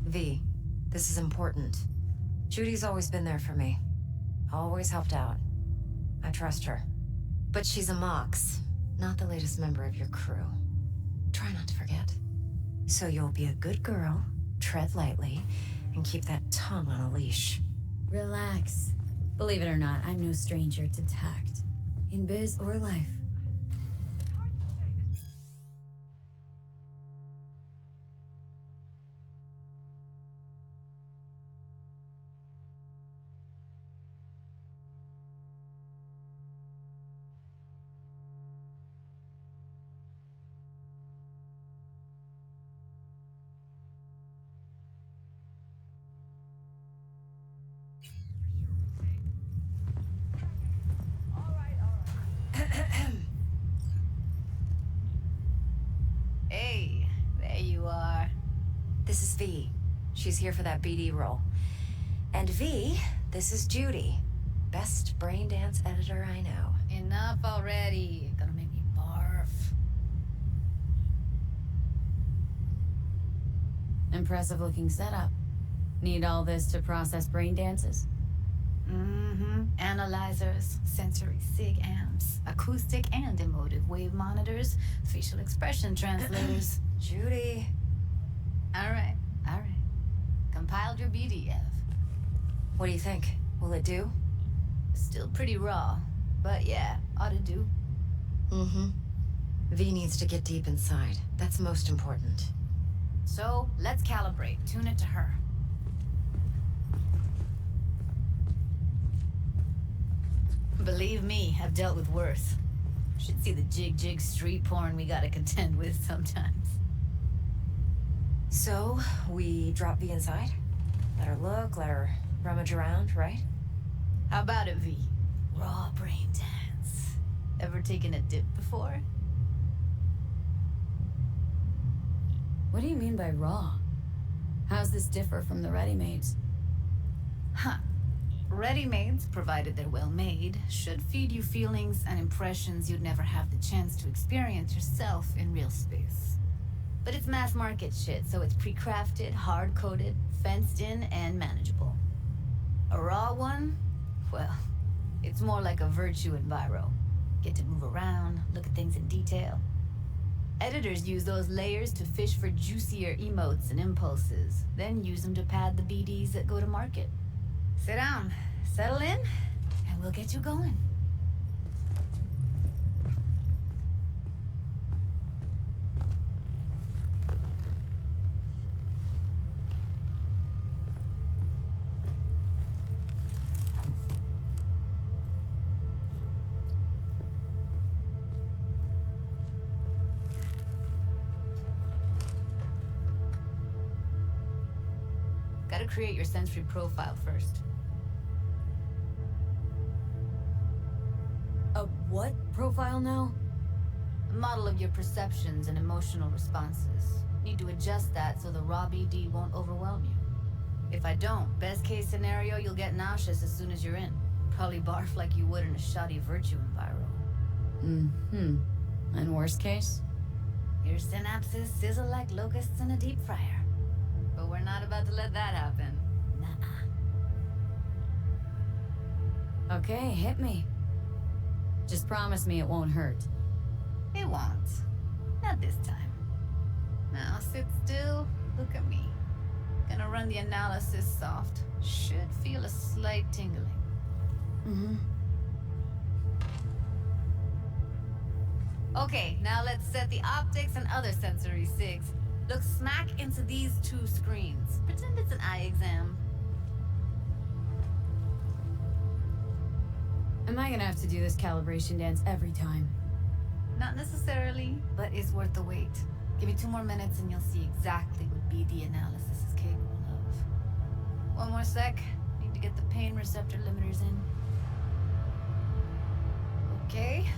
V, this is important. Judy's always been there for me. Always helped out. I trust her. But she's a Mox, not the latest member of your crew. Try not to forget. So you'll be a good girl, tread lightly, and keep that tongue on a leash. Relax. Believe it or not, I'm no stranger to tact. In biz or life. Hey, there you are. This is V. She's here for that BD role. And V, this is Judy. Best Braindance editor I know. Enough already. You're gonna make me barf. Impressive looking setup. Need all this to process Braindances? Mm-hmm. Analyzers, sensory sig amps, acoustic and emotive wave monitors, facial expression translators. Judy. All right. Compiled your BDF. What do you think? Will it do? Still pretty raw, but yeah, ought to do. Mm-hmm. V needs to get deep inside. That's most important. So, let's calibrate. Tune it to her. Believe me, I've dealt with worse. Should see the jig street porn we gotta contend with sometimes. So, we drop V inside? Let her look, let her rummage around, right? How about it, V? Raw brain dance. Ever taken a dip before? What do you mean by raw? How's this differ from the ready-mades? Huh. Ready-mades, provided they're well made, should feed you feelings and impressions you'd never have the chance to experience yourself in real space. But it's mass market shit, so it's pre-crafted, hard-coded, fenced in, and manageable. A raw one? Well, it's more like a virtue enviro. Get to move around, look at things in detail. Editors use those layers to fish for juicier emotes and impulses, then use them to pad the BDs that go to market. Sit down, settle in, and we'll get you going. Gotta create your sensory profile first. A what profile now? A model of your perceptions and emotional responses. Need to adjust that so the raw BD won't overwhelm you. If I don't, best case scenario, you'll get nauseous as soon as you're in. Probably barf like you would in a shoddy virtue enviro. Mm-hmm. And worst case? Your synapses sizzle like locusts in a deep fryer. But we're not about to let that happen. Nuh-uh. Okay, hit me. Just promise me it won't hurt. It won't. Not this time. Now sit still, look at me. Gonna run the analysis soft. Should feel a slight tingling. Mm-hmm. Okay, now let's set the optics and other sensory sigs. Look smack into these two screens. Pretend it's an eye exam. Am I gonna have to do this calibration dance every time? Not necessarily, but it's worth the wait. Give me 2 more minutes and you'll see exactly what BD analysis is capable of. 1 more sec. Need to get the pain receptor limiters in. Okay.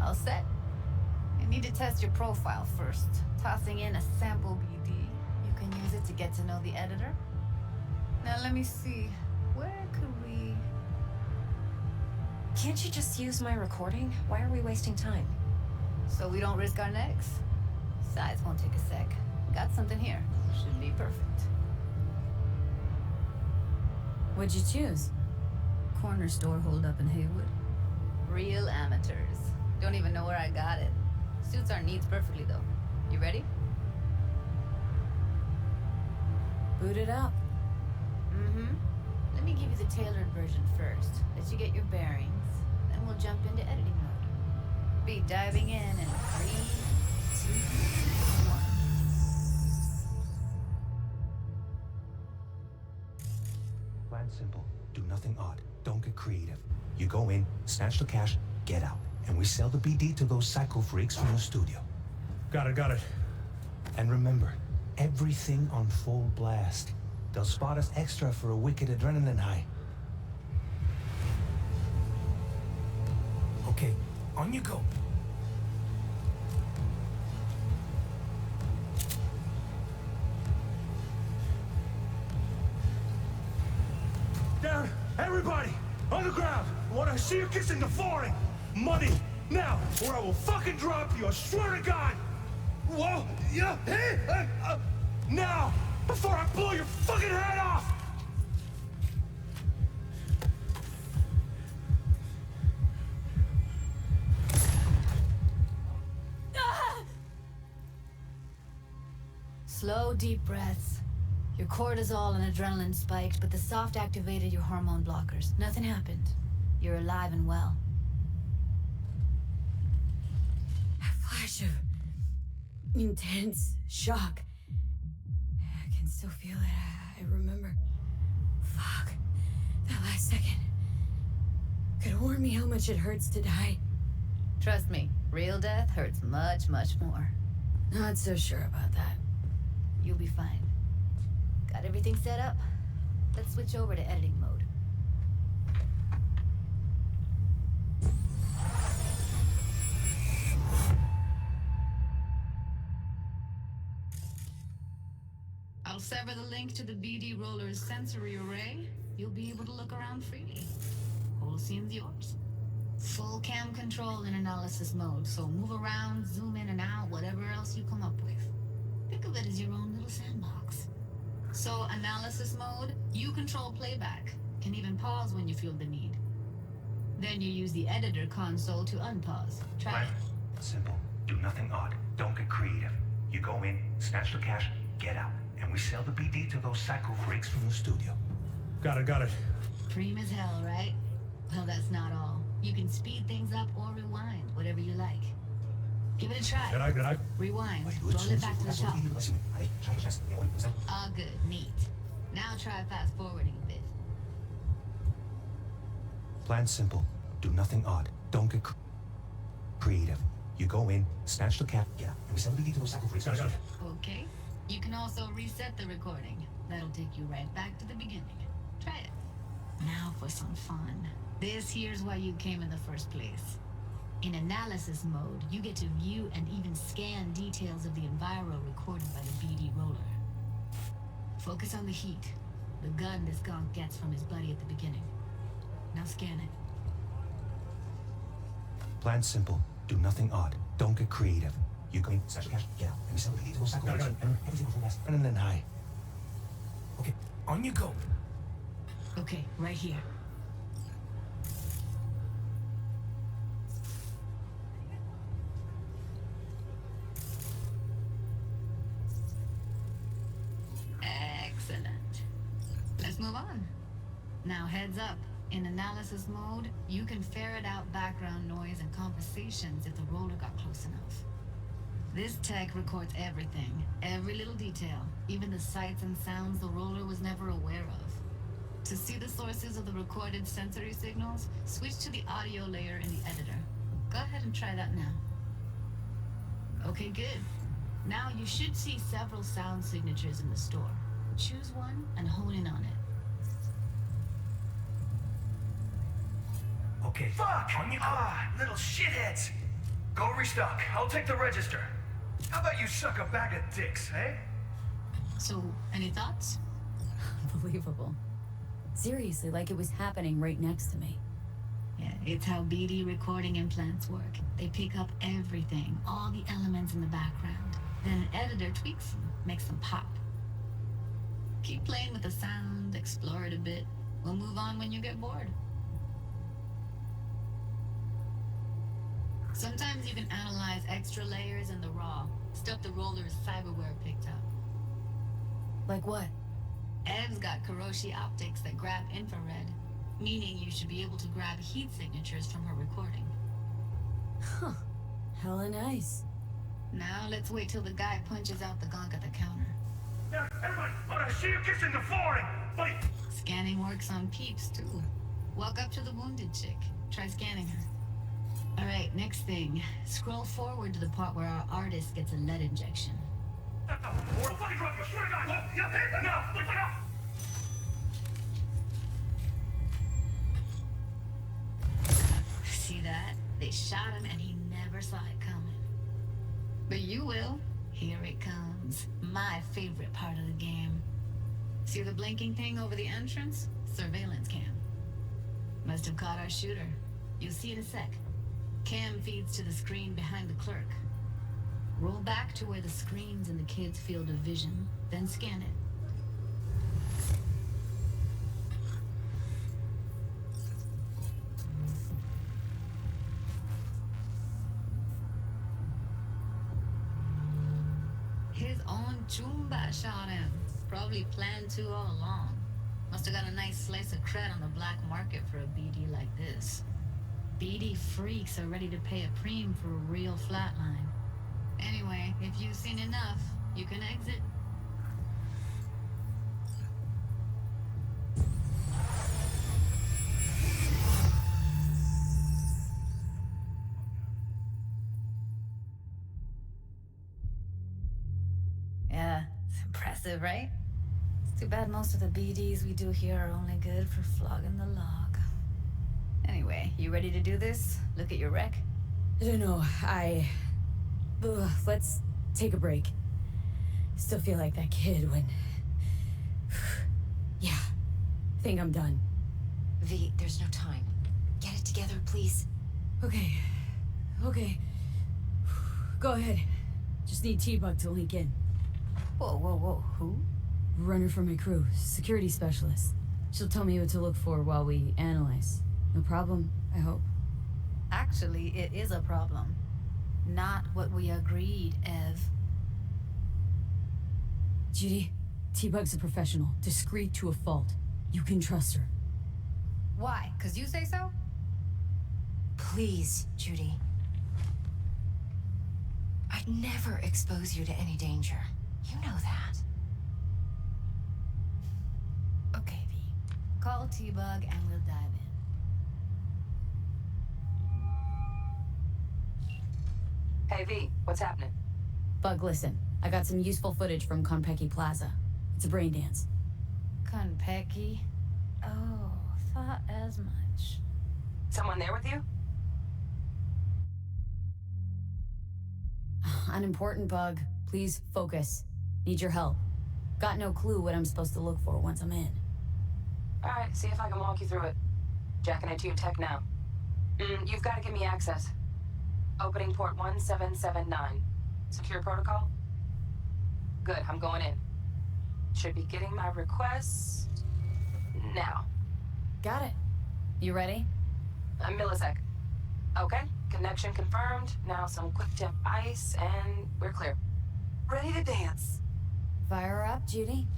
All set. I need to test your profile first. Tossing in a sample BD. You can use it to get to know the editor. Now let me see. Where could we... Can't you just use my recording? Why are we wasting time? So we don't risk our necks? Besides, won't take a sec. Got something here. Should be perfect. What'd you choose? Corner store hold up in Haywood. Real amateurs. Don't even know where I got it. Suits our needs perfectly though. You ready? Boot it up. Mm-hmm. Let me give you the tailored version first. Let you get your bearings. Then we'll jump into editing mode. Be diving in 3, 2, 1. Plan simple. Do nothing odd. Don't get creative. You go in, snatch the cash, get out. And we sell the BD to those psycho freaks from the studio. Got it. And remember, everything on full blast. They'll spot us extra for a wicked adrenaline high. Okay, on you go. Down! Everybody! On the ground! I want to see you kissing the flooring! Money! Now! Or I will fucking drop you! I swear to God! Whoa! Yeah! Hey! Now! Before I blow your fucking head off! Slow, deep breaths. Your cortisol and adrenaline spiked, but the soft activated your hormone blockers. Nothing happened. You're alive and well. A flash of intense shock. I can still feel it. I remember. Fuck. That last second. Could warn me how much it hurts to die. Trust me, real death hurts much, much more. Not so sure about that. You'll be fine. Got everything set up? Let's switch over to editing mode. I'll sever the link to the BD Roller's sensory array. You'll be able to look around freely. Whole scene's yours. Full cam control in analysis mode, so move around, zoom in and out, whatever else you come up with. Think of it as your own little sandbox. So, analysis mode, you control playback. Can even pause when you feel the need. Then you use the editor console to unpause. Try it. Simple. Do nothing odd. Don't get creative. You go in, snatch the cash, get out. And we sell the BD to those psycho freaks from the studio. Got it. Preem as hell, right? Well, that's not all. You can speed things up or rewind, whatever you like. Give it a try. Can I? Rewind. Roll it back to the top. Ah, good. Neat. Now try fast forwarding a bit. Plan simple. Do nothing odd. Don't get creative. You go in, snatch the cash, get out. And we sell the BD to those psycho freaks. Got it. Okay. You can also reset the recording. That'll take you right back to the beginning. Try it. Now for some fun. This here's why you came in the first place. In analysis mode, you get to view and even scan details of the enviro recorded by the BD roller. Focus on the heat, the gun this gonk gets from his buddy at the beginning. Now scan it. Plan simple. Do nothing odd. Don't get creative. You go in, snatch the cash, get out. And we sell the BD to those psycho freaks. And everything will last. And then high. Okay, on you go. Okay, right here. Excellent. Let's move on. Now heads up. In analysis mode, you can ferret out background noise and conversations if the roller got close enough. This tech records everything, every little detail, even the sights and sounds the roller was never aware of. To see the sources of the recorded sensory signals, switch to the audio layer in the editor. Go ahead and try that now. Okay, good. Now you should see several sound signatures in the store. Choose one and hone in on it. Okay. Fuck! On you go. Little shitheads! Go restock. I'll take the register. How about you suck a bag of dicks, eh? So, any thoughts? Unbelievable. Seriously, like it was happening right next to me. Yeah, it's how BD recording implants work. They pick up everything, all the elements in the background. Then an editor tweaks them, makes them pop. Keep playing with the sound, explore it a bit. We'll move on when you get bored. Sometimes you can analyze extra layers in the raw, stuff the roller's cyberware picked up. Like what? Ev's got Kiroshi optics that grab infrared, meaning you should be able to grab heat signatures from her recording. Huh. Hella nice. Now let's wait till the guy punches out the gonk at the counter. Now, everybody, I want to see you kissing the flooring, buddy. Scanning works on peeps, too. Walk up to the wounded chick. Try scanning her. All right, next thing. Scroll forward to the part where our artist gets a lead injection. See that? They shot him and he never saw it coming. But you will. Here it comes. My favorite part of the game. See the blinking thing over the entrance? Surveillance cam. Must have caught our shooter. You'll see in a sec. Cam feeds to the screen behind the clerk. Roll back to where the screen's in the kid's field of vision, then scan it. His own Chumba shot him. Probably planned to all along. Must have got a nice slice of cred on the black market for a BD like this. BD freaks are ready to pay a preem for a real flatline. Anyway, if you've seen enough, you can exit. Impressive, right? It's too bad most of the BDs we do here are only good for flogging the log. Anyway, you ready to do this? Look at your wreck? I don't know, let's take a break. Still feel like that kid when... Yeah, think I'm done. V, there's no time. Get it together, please. Okay. Go ahead. Just need T-Bug to link in. Whoa, who? Runner for my crew, security specialist. She'll tell me what to look for while we analyze. No problem, I hope. Actually, it is a problem. Not what we agreed, Ev. Judy, T-Bug's a professional, discreet to a fault. You can trust her. Why? 'Cause you say so? Please, Judy. I'd never expose you to any danger. You know that. Okay, V. Call T-Bug and we'll dive in. Hey, V, what's happening? Bug, listen. I got some useful footage from Konpeki Plaza. It's a Braindance. Konpeki? Oh, thought as much. Someone there with you? Unimportant, Bug. Please focus. Need your help. Got no clue what I'm supposed to look for once I'm in. Alright, see if I can walk you through it. Jacking into your tech now. You've got to give me access. Opening port 1779. Secure protocol? Good, I'm going in. Should be getting my request... now. Got it. You ready? A millisec. Okay, connection confirmed. Now some quick tip ice, and we're clear. Ready to dance. Fire her up, Judy.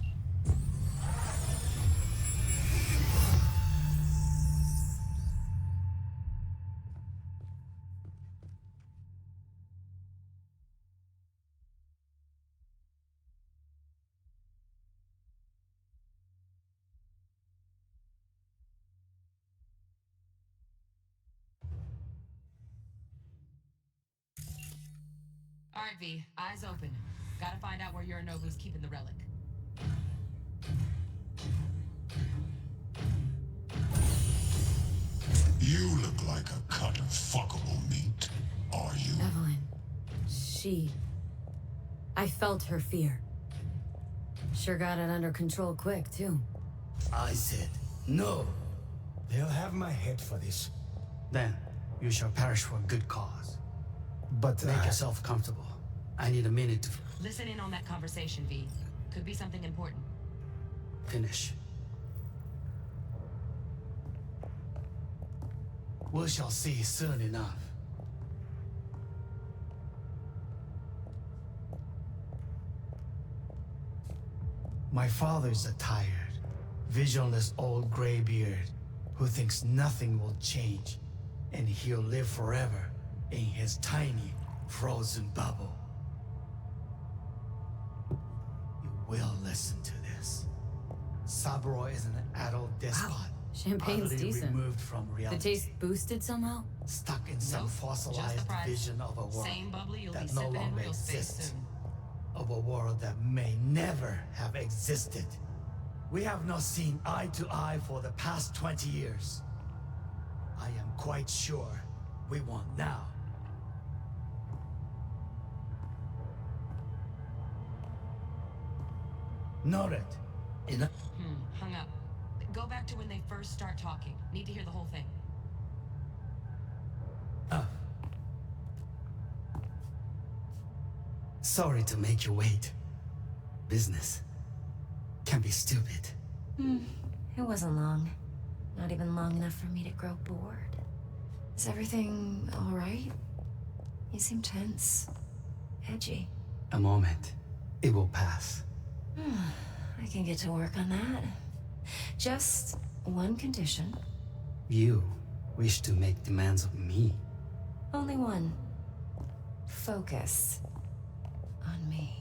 All right, V. Eyes open. Gotta find out where Yorinobu's keeping the relic. You look like a cut of fuckable meat, are you? Evelyn. I felt her fear. Sure got it under control quick, too. I said, no. They'll have my head for this. Then, you shall perish for a good cause. But make yourself comfortable. I need a minute to Listen in on that conversation, V. Could be something important. finish. We shall see soon enough. My father is a tired, visionless old graybeard who thinks nothing will change and he'll live forever in his tiny, frozen bubble. You will listen to this. Saburo is an adult despot. Wow. Champagne's utterly decent. removed from reality. The taste boosted somehow? Stuck in some Nope, fossilized just the price. vision of a world Same bubbly you'll be that no sipping in longer real space exists. soon. Of a world that may never have existed. We have not seen eye to eye for the past 20 years. I am quite sure we want now. Noted. Hung up. Go back to when they first start talking. Need to hear the whole thing. Sorry to make you wait. Business can be stupid. It wasn't long. Not even long enough for me to grow bored. Is everything all right? You seem tense. Edgy. A moment. It will pass. I can get to work on that. Just one condition. You wish to make demands of me. Only one. Focus on me.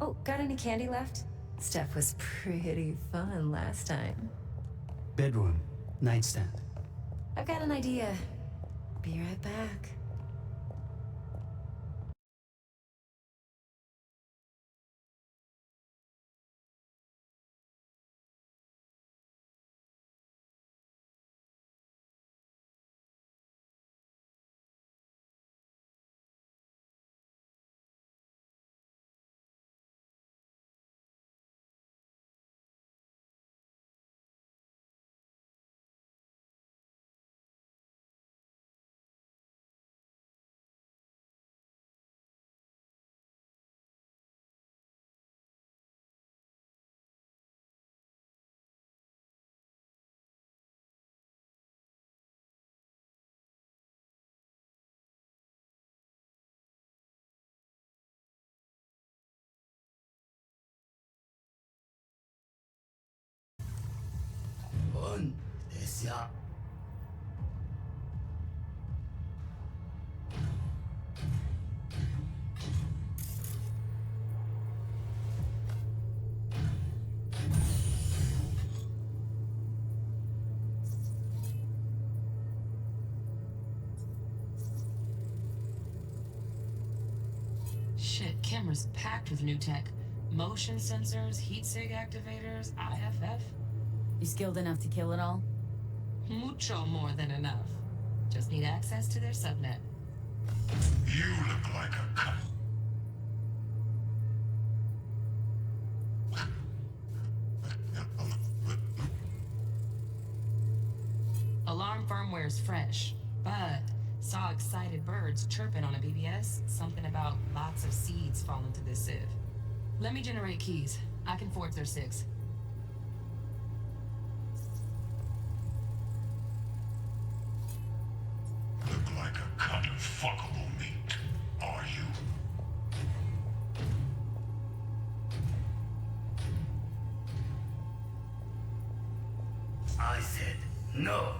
Oh, got any candy left? Stuff was pretty fun last time. Bedroom. Nightstand. I've got an idea. Be right back. うんですよ。Shit, camera's packed with new tech. Motion sensors, heat sig activators, IFF. You skilled enough to kill it all? Mucho more than enough. Just need access to their subnet. You look like a cut. Alarm firmware's fresh, but saw excited birds chirping on a BBS. Something about lots of seeds falling to this sieve. Let me generate keys. I can forge their SIGs. Look like a cut of fuckable meat. Are you? I said no.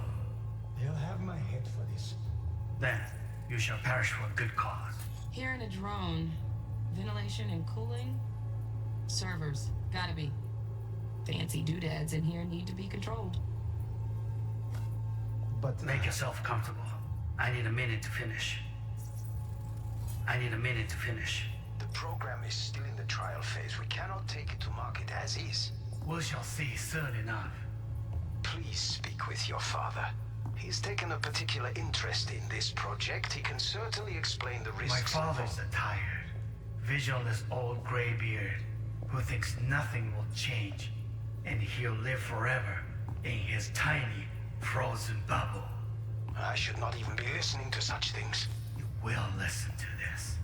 They'll have my head for this. Then you shall perish for a good cause. Here in a drone, ventilation and cooling? Servers, gotta be. Fancy doodads in here need to be controlled. But make yourself comfortable. I need a minute to finish. The program is still in the trial phase. We cannot take it to market as is. We shall see soon enough. Please speak with your father. He's taken a particular interest in this project. He can certainly explain the risks. My father's a tired, visionless old graybeard who thinks nothing will change, and he'll live forever in his tiny, frozen bubble. I should not even be listening to such things. You will listen to this.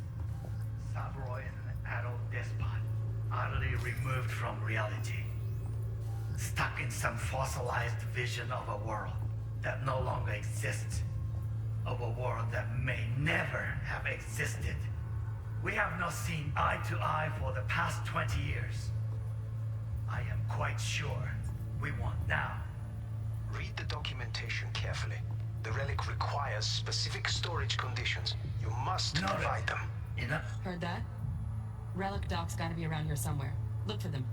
Sabroy is an adult despot, utterly removed from reality. Stuck in some fossilized vision of a world that no longer exists. Of a world that may never have existed. We have not seen eye to eye for the past 20 years. I am quite sure we want now. Read the documentation carefully. The relic requires specific storage conditions. You must provide them. Enough. Heard that? Relic docs gotta be around here somewhere. Look for them.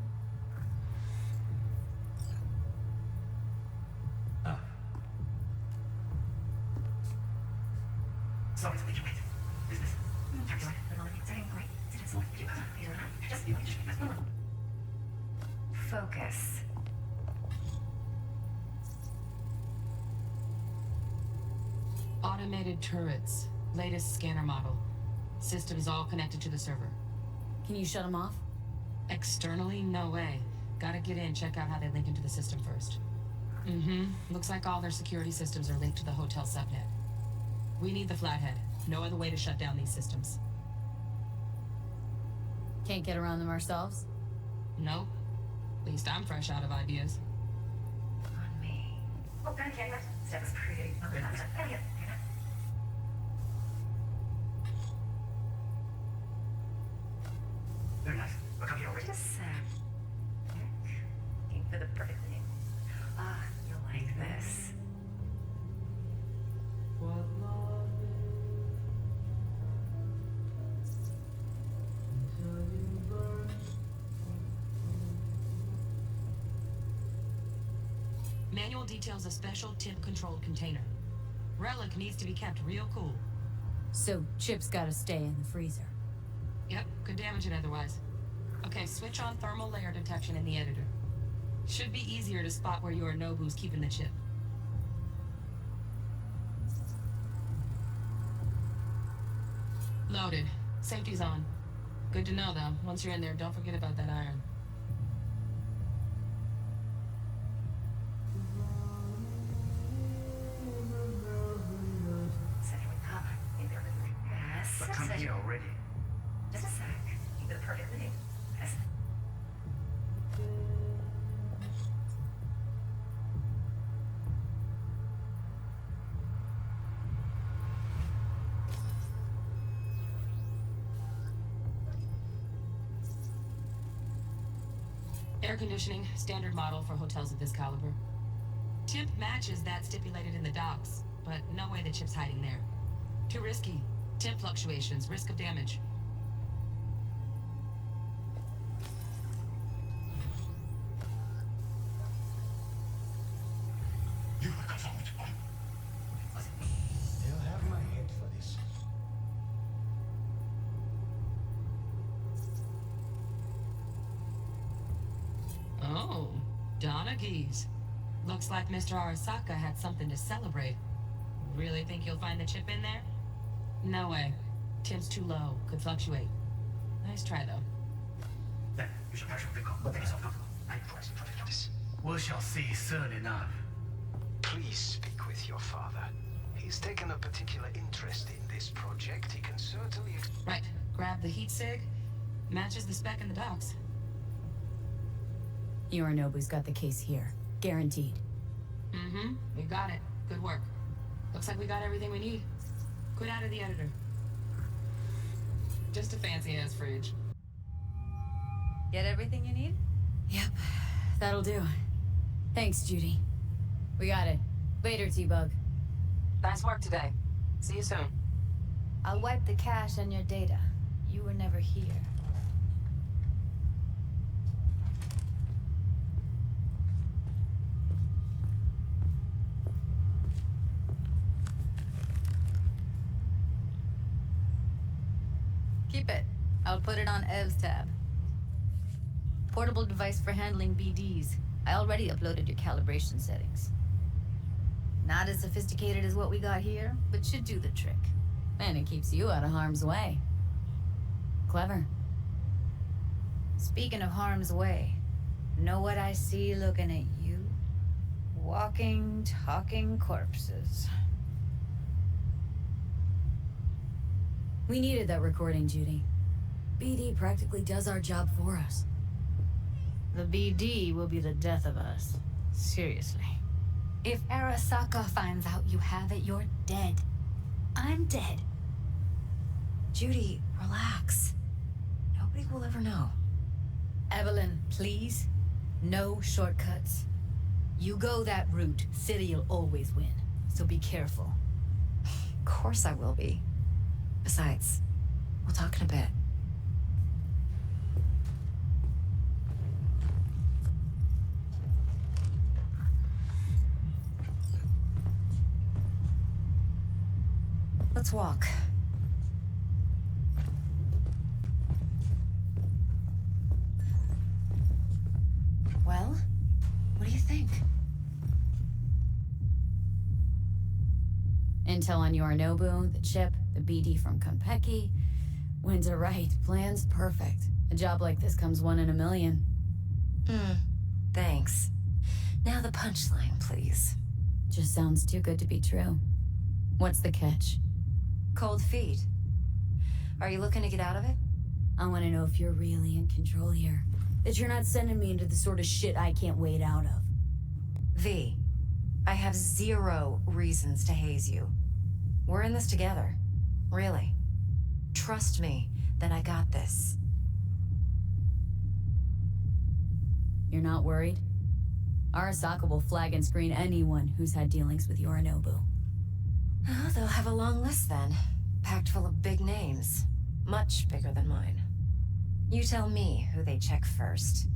Focus. Automated turrets. Latest scanner model. Systems all connected to the server. Can you shut them off? Externally, no way. Gotta get in, check out how they link into the system first. Looks like all their security systems are linked to the hotel subnet. We need the flathead. No other way to shut down these systems. Can't get around them ourselves? Nope. At least I'm fresh out of ideas. On me. Oh, that was pretty. Very nice. We'll come here already. Just a sec. Looking for the perfect thing. Ah, you'll like this. Manual details a special temp-controlled container. Relic needs to be kept real cool. So Chip's gotta stay in the freezer. Yep, could damage it otherwise. Okay, switch on thermal layer detection in the editor. Should be easier to spot where Yorinobu's keeping the chip. Loaded. Safety's on. Good to know, though. Once you're in there, don't forget about that iron. But come here already. Just a sec. Think of the perfect thing. Yes. Air conditioning, standard model for hotels of this caliber. Temp matches that stipulated in the docs, but no way the chip's hiding there. Too risky. Temp fluctuations, risk of damage. They'll have my head for this. Oh, Donna Geese. Looks like Mr. Arasaka had something to celebrate. Really think you'll find the chip in there? No way. Temp's too low. Could fluctuate. Nice try, though. Then, you shall catch up the call. Make yourself comfortable. I trust this. We shall see soon enough. Please speak with your father. He's taken a particular interest in this project. He can certainly... Right. Grab the heat sig. Matches the spec in the docs. Yorinobu's got the case here. Guaranteed. Mm-hmm. You got it. Good work. Looks like we got everything we need. Quit out of the editor. Just a fancy-ass fridge. Get everything you need? Yep. That'll do. Thanks, Judy. We got it. Later, T-Bug. Nice work today. See you soon. I'll wipe the cache on your data. You were never here. Keep it. I'll put it on Ev's tab. Portable device for handling BDs. I already uploaded your calibration settings. Not as sophisticated as what we got here, but should do the trick. And it keeps you out of harm's way. Clever. Speaking of harm's way, know what I see looking at you? Walking, talking corpses. We needed that recording, Judy. BD practically does our job for us. The BD will be the death of us. Seriously. If Arasaka finds out you have it, you're dead. I'm dead. Judy, relax. Nobody will ever know. Evelyn, please. No shortcuts. You go that route, City'll always win. So be careful. Of course I will be. Besides, we'll talk in a bit. Let's walk. Well, what do you think? Intel on Yorinobu, the chip, the BD from Konpeki. Winds right, plan's perfect. A job like this comes 1 in a million. Thanks. Now the punchline, please. Just sounds too good to be true. What's the catch? Cold feet. Are you looking to get out of it? I want to know if you're really in control here. That you're not sending me into the sort of shit I can't wait out of. V, I have 0 reasons to haze you. We're in this together. Really. Trust me that I got this. You're not worried? Arasaka will flag and screen anyone who's had dealings with Yorinobu. Oh, they'll have a long list then. Packed full of big names. Much bigger than mine. You tell me who they check first.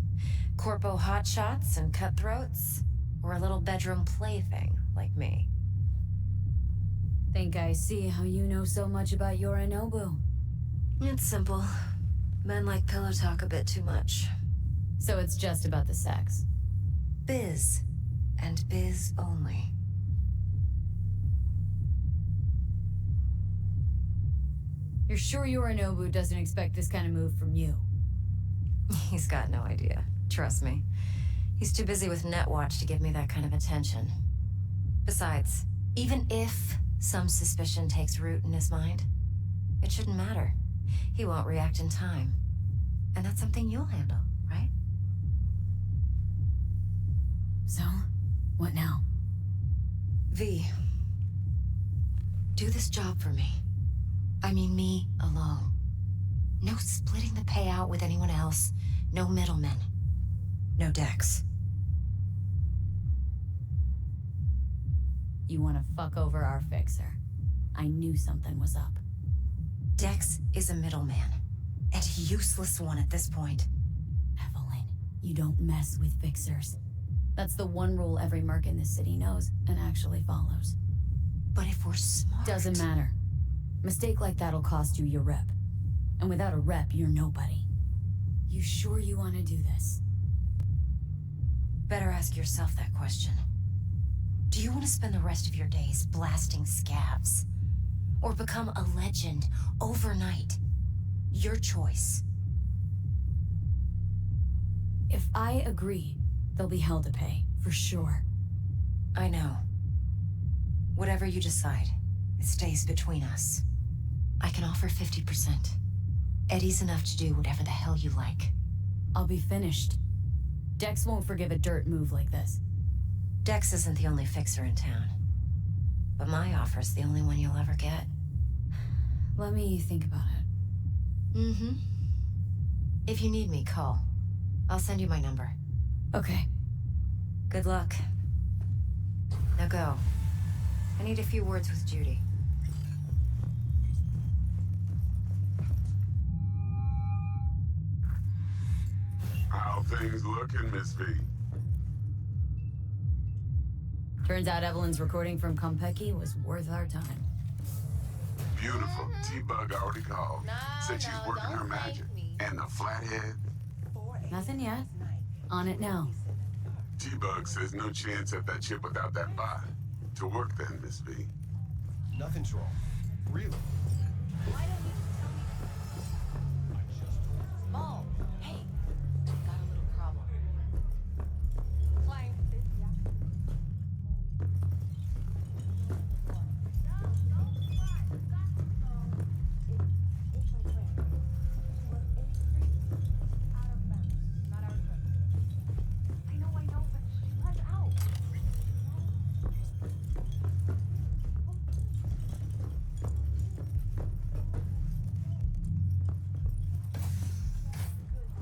Corpo hotshots and cutthroats? Or a little bedroom plaything like me? Think I see how you know so much about Yorinobu. It's simple. Men like pillow talk a bit too much. So it's just about the sex? Biz. And biz only. You're sure Yorinobu doesn't expect this kind of move from you? He's got no idea. Trust me. He's too busy with Netwatch to give me that kind of attention. Besides, even if some suspicion takes root in his mind, it shouldn't matter. He won't react in time. And that's something you'll handle, right? So, what now? V, do this job for me. I mean me alone. No splitting the payout with anyone else. No middlemen. No decks. You want to fuck over our fixer. I knew something was up. Dex is a middleman, and a useless one at this point. Evelyn, you don't mess with fixers. That's the one rule every merc in this city knows and actually follows. But if we're smart... Doesn't matter. Mistake like that'll cost you your rep. And without a rep, you're nobody. You sure you want to do this? Better ask yourself that question. Do you want to spend the rest of your days blasting scabs? Or become a legend overnight? Your choice. If I agree, there'll be hell to pay, for sure. I know. Whatever you decide, it stays between us. I can offer 50%. Eddie's enough to do whatever the hell you like. I'll be finished. Dex won't forgive a dirt move like this. Dex isn't the only fixer in town. But my offer's the only one you'll ever get. Let me think about it. Mm-hmm. If you need me, call. I'll send you my number. Okay. Good luck. Now go. I need a few words with Judy. How things looking, Miss V? Turns out Evelyn's recording from Konpeki was worth our time. Beautiful. T-Bug already called. Said she's working her magic. And the flathead? Nothing yet. On it now. T-Bug says no chance at that chip without that bot. To work then, Miss V. Nothing's wrong. Really? Mo, hey. Got a little problem. Flying.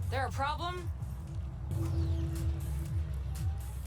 There a problem?